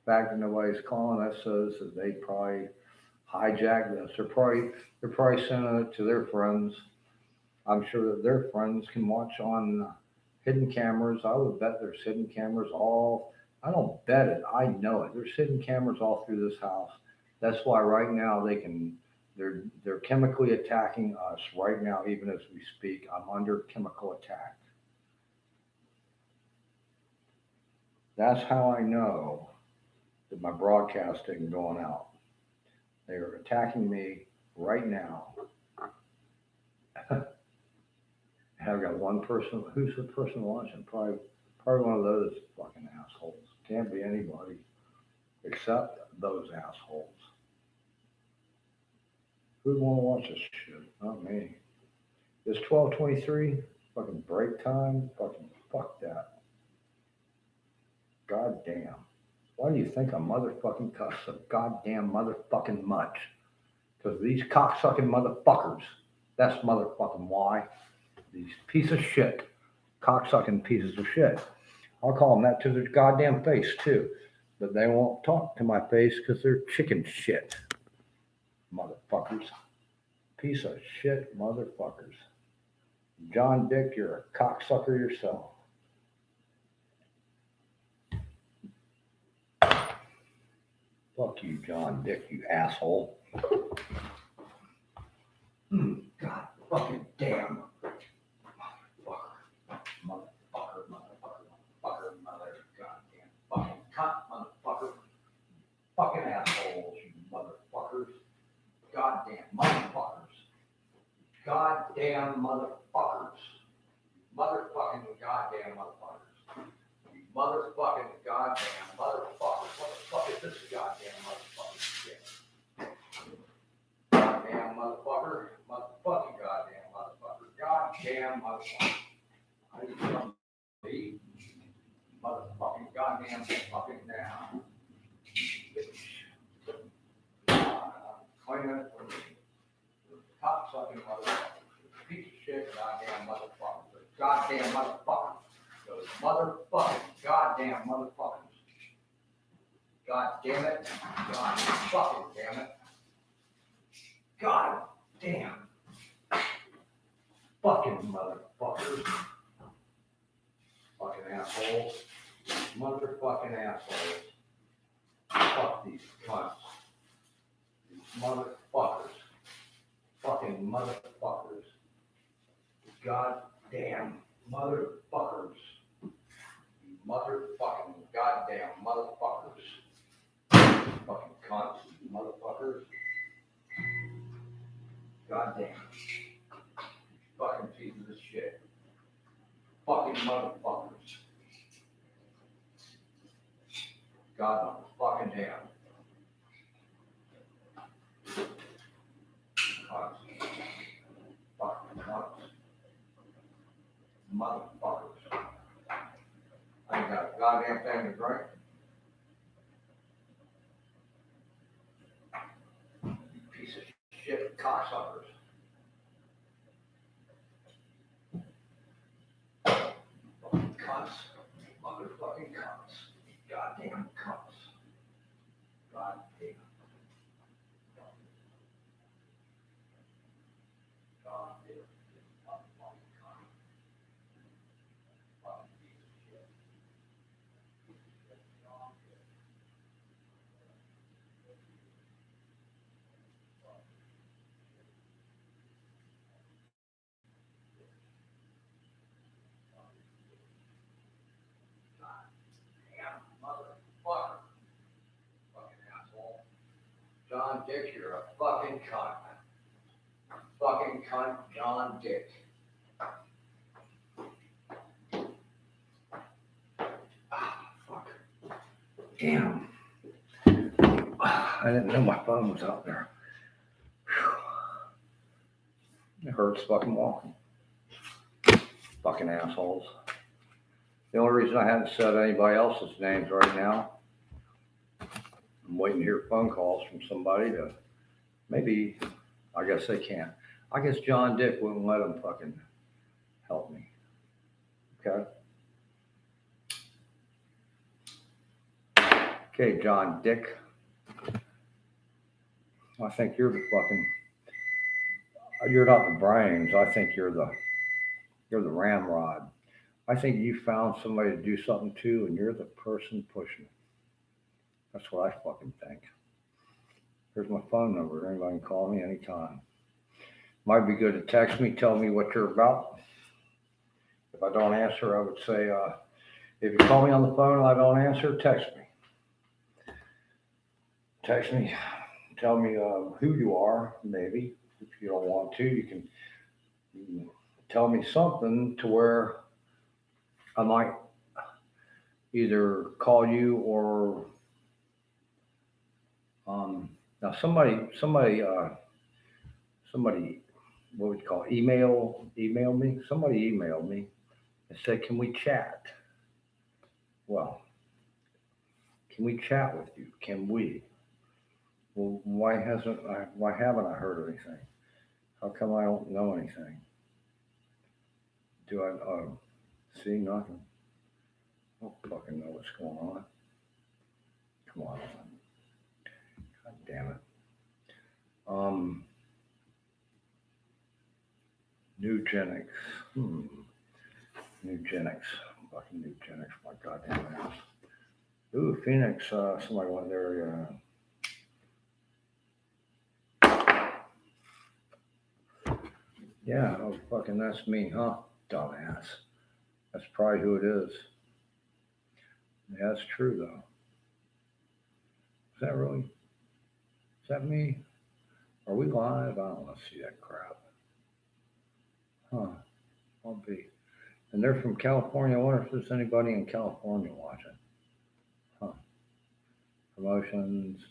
The fact that nobody's calling us says that they probably hijacked this. They're probably sending it to their friends. I'm sure that their friends can watch on hidden cameras. I would bet there's hidden cameras I don't bet it, I know it. There's hidden cameras all through this house. That's why right now they're chemically attacking us right now, even as we speak. I'm under chemical attack. That's how I know that my broadcasting is going out. They are attacking me right now. I've got one person. Who's the person watching? Probably one of those fucking assholes. Can't be anybody except those assholes. Who'd want to watch this shit? Not me. It's 12:23. Fucking break time. Fucking fuck that. God damn. Why do you think I motherfucking cuss so goddamn motherfucking much? Because these cocksucking motherfuckers. That's motherfucking why. These piece of shit. Cocksucking pieces of shit. I'll call them that to their goddamn face too. But they won't talk to my face because they're chicken shit. Motherfuckers. Piece of shit motherfuckers. John Dick, you're a cocksucker yourself. Fuck you, John Dick, you asshole. God fucking damn. Motherfucker, mother goddamn fucking cunt, motherfucker. Fucking assholes, you motherfuckers. Goddamn motherfuckers. Goddamn motherfuckers. Motherfucking goddamn motherfuckers. You motherfucking goddamn motherfuckers. What the fuck is this goddamn motherfucking shit? Goddamn motherfucker. Motherfucking goddamn motherfucker. Goddamn motherfucker. I need something to eat. Motherfucking goddamn fucking down. Clean it for me. Cocksucking motherfucker. Piece goddamn motherfuckers. Those motherfucking goddamn motherfuckers. God damn it. God fucking damn it. God damn. Fucking motherfuckers. Fucking assholes. Motherfucking assholes. Fuck these cunts. These motherfuckers. Fucking motherfuckers. Goddamn motherfuckers. Motherfucking goddamn motherfuckers. Fucking cunts, motherfuckers. Goddamn. Fucking pieces of shit. Fucking motherfuckers. God fucking damn. Cunts. Fucking cunts. Motherfuckers. I ain't got a goddamn thing to drink. Piece of shit cocksuckers. Fucking cunts. Motherfucking cunts. Goddamn cunts. Goddamn. Goddamn. Motherfucking cunts. Fucking piece of shit. Damn motherfucker. Fucking asshole. John Dick, you're a fucking cunt. Fucking cunt, John Dick. Ah, fuck. Damn. I didn't know my phone was out there. Whew. It hurts fucking walking. Fucking assholes. The only reason I haven't said anybody else's names right now, I'm waiting to hear phone calls from somebody to maybe, I guess they can't. I guess John Dick wouldn't let them fucking help me. Okay? Okay, John Dick. I think you're the fucking, you're not the brains. I think you're the ramrod. I think you found somebody to do something to, and you're the person pushing it. That's what I fucking think. Here's my phone number. Anybody can call me anytime. Might be good to text me, tell me what you're about. If I don't answer, I would say, if you call me on the phone and I don't answer, text me. Text me, tell me who you are, maybe. If you don't want to, you can tell me something to where I might either call you or now somebody, what would you call it? Email me. Somebody emailed me and said, "Can we chat?" Well, can we chat with you? Can we? Well, why haven't I heard anything? How come I don't know anything? Do I see nothing? I don't fucking know what's going on. Come on. God damn it. Nugenics. Nugenics. Fucking Nugenics. My goddamn ass. Ooh, Phoenix. Somebody went there. Yeah, oh, fucking that's me, huh? Dumbass. That's probably who it is. Yeah, that's true, though. Is that really? Is that me? Are we live? I don't want to see that crap. Huh. I'll be. And they're from California. I wonder if there's anybody in California watching. Huh. Promotions.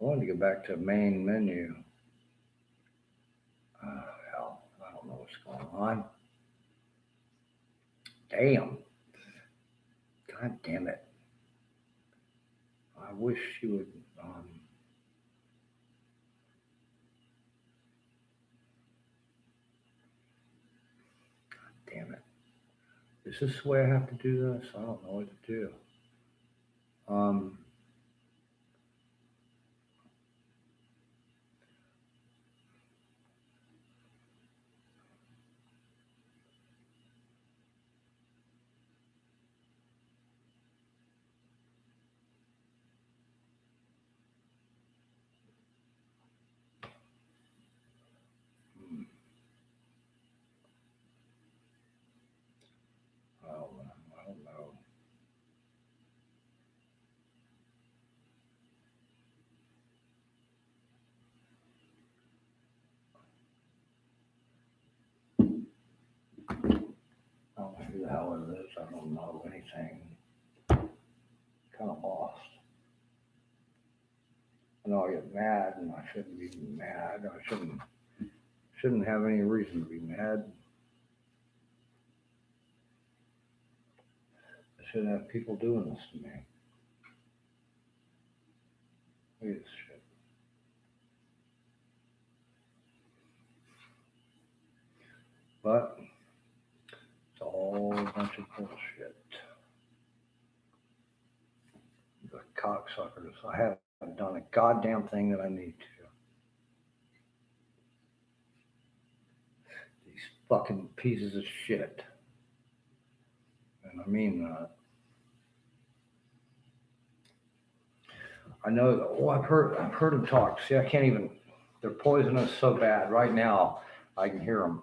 I wanted to get back to main menu. Hell, I don't know what's going on. Damn. God damn it. I wish you would. damn it. Is this the way I have to do this? I don't know what to do. I don't know. I don't know who the hell it is. I don't know anything. Kind of lost. I know I get mad, and I shouldn't be mad. I shouldn't have any reason to be mad. I shouldn't have people doing this to me. Look at this shit. But it's all a bunch of bullshit. The cocksuckers. I haven't done a goddamn thing that I need to. These fucking pieces of shit. And I mean that. I know that. Oh, I've heard them talk. See, I can't even. They're poisonous so bad. Right now, I can hear them.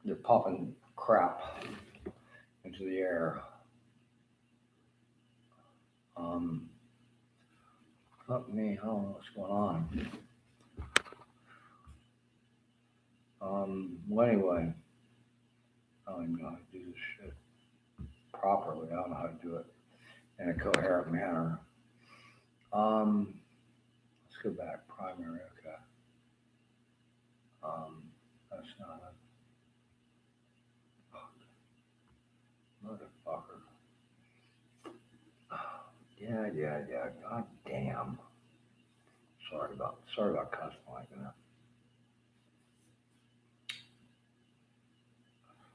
They're popping crap into the air. Fuck me. I don't know what's going on. Well, anyway, I don't even know how to do this shit properly. I don't know how to do it in a coherent manner. Let's go back. Primary. Okay. That's not it. Motherfucker. Yeah. God damn. Sorry about cussing like that.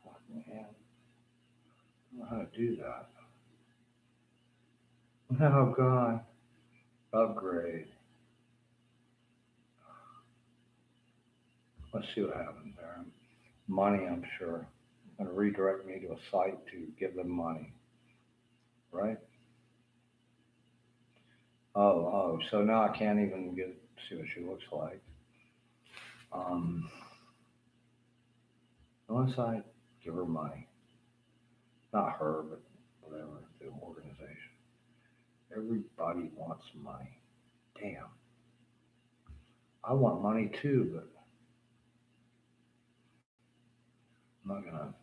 Fuck, man. I don't know how to do that. Oh God. Upgrade. Let's see what happens there. Money, I'm sure. Going to redirect me to a site to give them money. Right? Oh, so now I can't even see what she looks like. Unless I give her money. Not her, but whatever, the organization. Everybody wants money. Damn. I want money too, but I'm not gonna.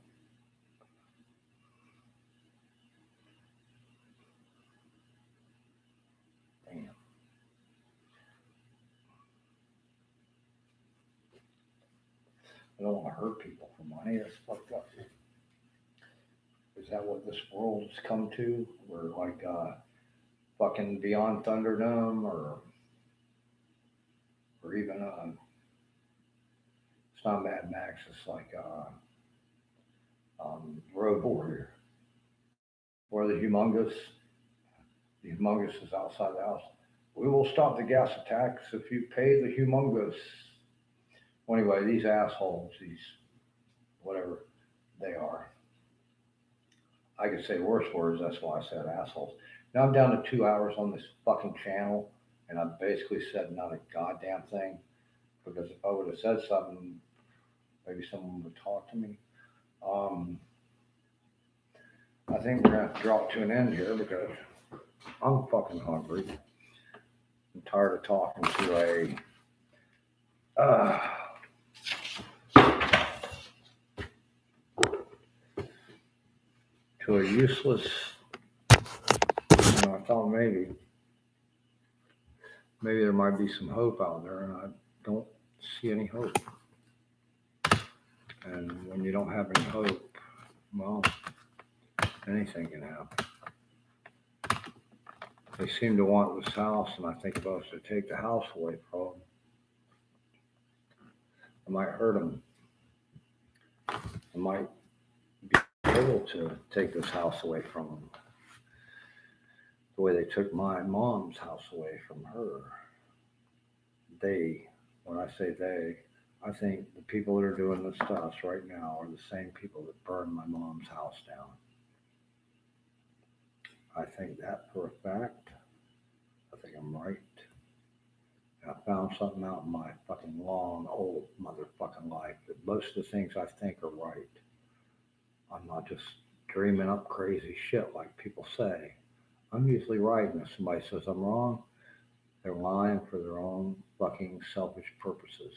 Damn. I don't want to hurt people for money. That's fucked up. Is that what this world has come to? We're like fucking Beyond Thunderdome, or even it's not Mad Max. It's like Road Warrior, where the humongous is outside the house. We will stop the gas attacks if you pay the humongous. Well, anyway, these assholes, these whatever they are. I could say worse words. That's why I said assholes. Now I'm down to 2 hours on this fucking channel, and I've basically said not a goddamn thing. Because if I would have said something, maybe someone would talk to me. I think we're gonna have to draw it to an end here because I'm fucking hungry. I'm tired of talking to a useless. I thought maybe there might be some hope out there, and I don't see any hope. And when you don't have any hope, well, anything can happen. They seem to want this house, and I think if I was to take the house away from them, I might hurt them. I might be able to take this house away from them the way they took my mom's house away from her. They, when I say they, I think the people that are doing this to us right now are the same people that burned my mom's house down. I think that for a fact. I think I'm right. And I found something out in my fucking long, old motherfucking life that most of the things I think are right. I'm not just dreaming up crazy shit like people say. I'm usually right, and if somebody says I'm wrong, they're lying for their own fucking selfish purposes.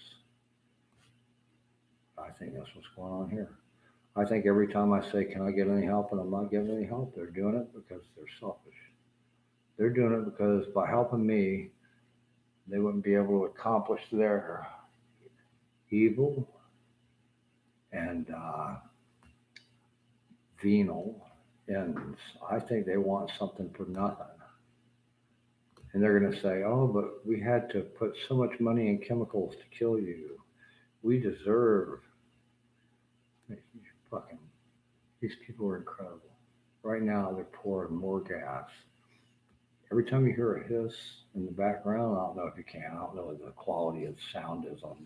I think that's what's going on here. I think every time I say, can I get any help, and I'm not getting any help, they're doing it because they're selfish. They're doing it because by helping me, they wouldn't be able to accomplish their evil and venal ends. I think they want something for nothing. And they're going to say, oh, but we had to put so much money in chemicals to kill you. We deserve. Fucking, these people are incredible. Right now, they're pouring more gas. Every time you hear a hiss in the background, I don't know if you can. I don't know what the quality of the sound is on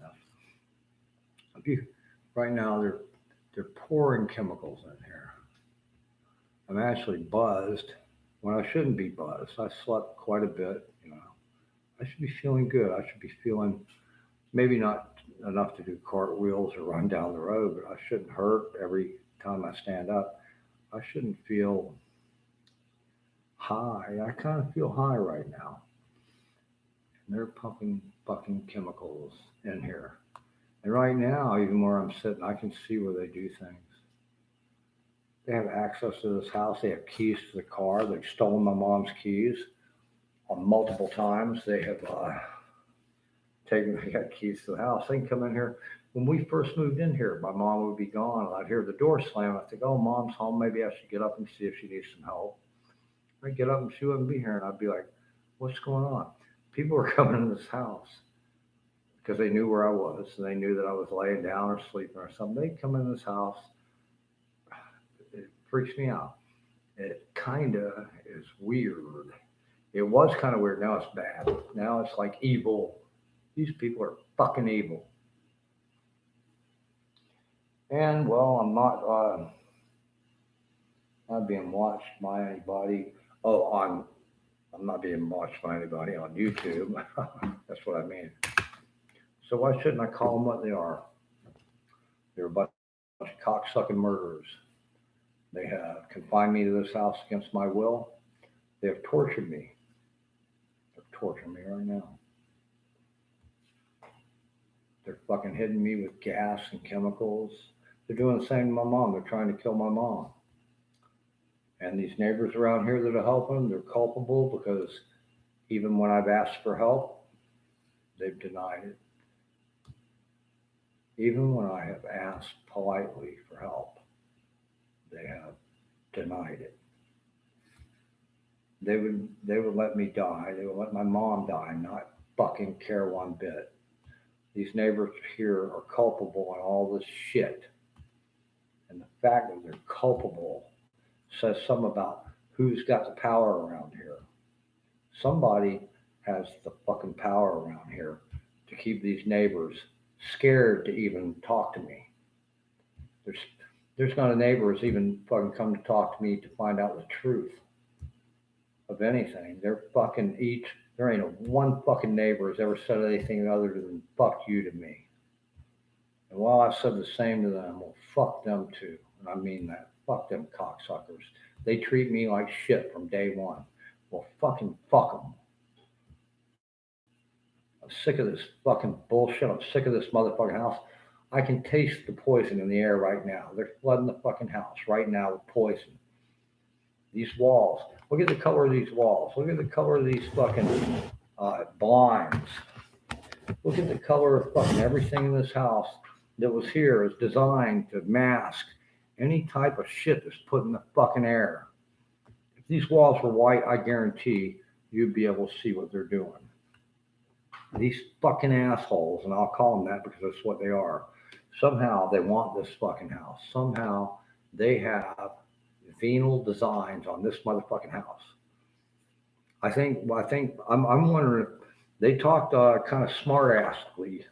this. Right now, they're pouring chemicals in here. I'm actually buzzed when I shouldn't be buzzed. I slept quite a bit, you know. I should be feeling good. I should be feeling maybe not enough to do cartwheels or run down the road, but I shouldn't hurt every time I stand up. I shouldn't feel high. I kind of feel high right now. And they're pumping fucking chemicals in here. And right now, even where I'm sitting, I can see where they do things. They have access to this house. They have keys to the car. They've stolen my mom's keys on multiple times. They have they got keys to the house. They can come in here. When we first moved in here, my mom would be gone, and I'd hear the door slam. I'd think, oh, mom's home. Maybe I should get up and see if she needs some help. I'd get up and she wouldn't be here, and I'd be like, what's going on? People were coming in this house because they knew where I was, and they knew that I was laying down or sleeping or something. They'd come in this house. It freaks me out. It kind of is weird. It was kind of weird. Now it's bad. Now it's like evil. These people are fucking evil. And well, I'm not being watched by anybody. Oh, I'm not being watched by anybody on YouTube. That's what I mean. So why shouldn't I call them what they are? They're a bunch of cocksucking murderers. They have confined me to this house against my will. They have tortured me. They're torturing me right now. They're fucking hitting me with gas and chemicals. They're doing the same to my mom. They're trying to kill my mom. And these neighbors around here that are helping, they're culpable because even when I've asked for help, they've denied it. Even when I have asked politely for help, they have denied it. They would let me die. They would let my mom die and not fucking care one bit. These neighbors here are culpable in all this shit. And the fact that they're culpable says something about who's got the power around here. Somebody has the fucking power around here to keep these neighbors scared to even talk to me. There's not a neighbor who's even fucking come to talk to me to find out the truth of anything. They're fucking each. There ain't one fucking neighbor has ever said anything other than fuck you to me. And while I've said the same to them, well, fuck them too. And I mean that. Fuck them cocksuckers. They treat me like shit from day one. Well, fucking fuck them. I'm sick of this fucking bullshit. I'm sick of this motherfucking house. I can taste the poison in the air right now. They're flooding the fucking house right now with poison. These walls. Look at the color of these walls. Look at the color of these fucking blinds. Look at the color of fucking everything in this house that was here is designed to mask any type of shit that's put in the fucking air. If these walls were white, I guarantee you'd be able to see what they're doing. These fucking assholes, and I'll call them that because that's what they are, Somehow they want this fucking house. Somehow they have venal designs on this motherfucking house. I'm wondering if they talked kind of smart assly.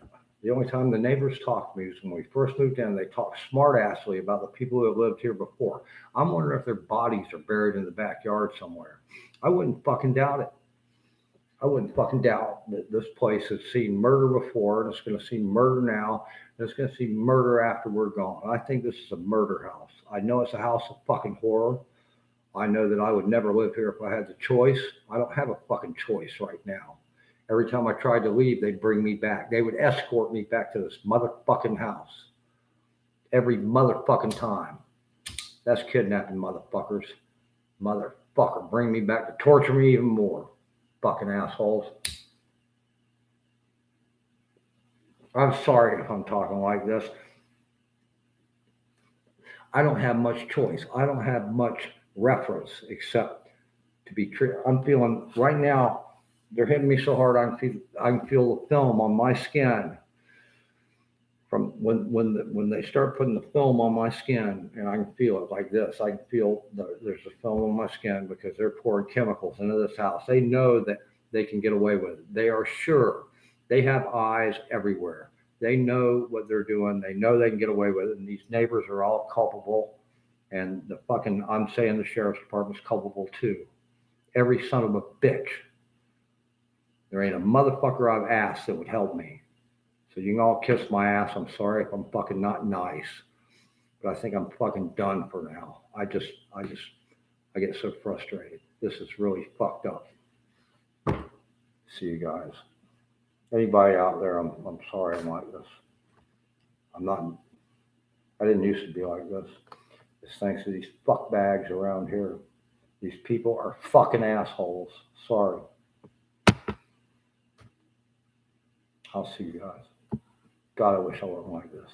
The only time the neighbors talked to me was when we first moved in. They talked smart assly about the people who have lived here before. I'm wondering if their bodies are buried in the backyard somewhere. I wouldn't fucking doubt it. I wouldn't fucking doubt that this place has seen murder before, and it's going to see murder now, and it's going to see murder after we're gone. I think this is a murder house. I know it's a house of fucking horror. I know that I would never live here if I had the choice. I don't have a fucking choice right now. Every time I tried to leave, they'd bring me back. They would escort me back to this motherfucking house. Every motherfucking time. That's kidnapping, motherfuckers. Motherfucker, bring me back to torture me even more. Fucking assholes. I'm sorry if I'm talking like this. I don't have much choice. I don't have much reference except to be true. I'm feeling right now, they're hitting me so hard I can feel the film on my skin from when they start putting the film on my skin, and I can feel it like this. I can feel there's a film on my skin because they're pouring chemicals into this house. They know that they can get away with it. They are sure. They have eyes everywhere. They know what they're doing. They know they can get away with it. And these neighbors are all culpable. And I'm saying the sheriff's department's culpable too. Every son of a bitch. There ain't a motherfucker I've asked that would help me. So you can all kiss my ass. I'm sorry if I'm fucking not nice, but I think I'm fucking done for now. I get so frustrated. This is really fucked up. See you guys. Anybody out there, I'm sorry I'm like this. I didn't used to be like this. It's thanks to these fuck bags around here. These people are fucking assholes. Sorry. I'll see you guys. God, I wish I wasn't like this.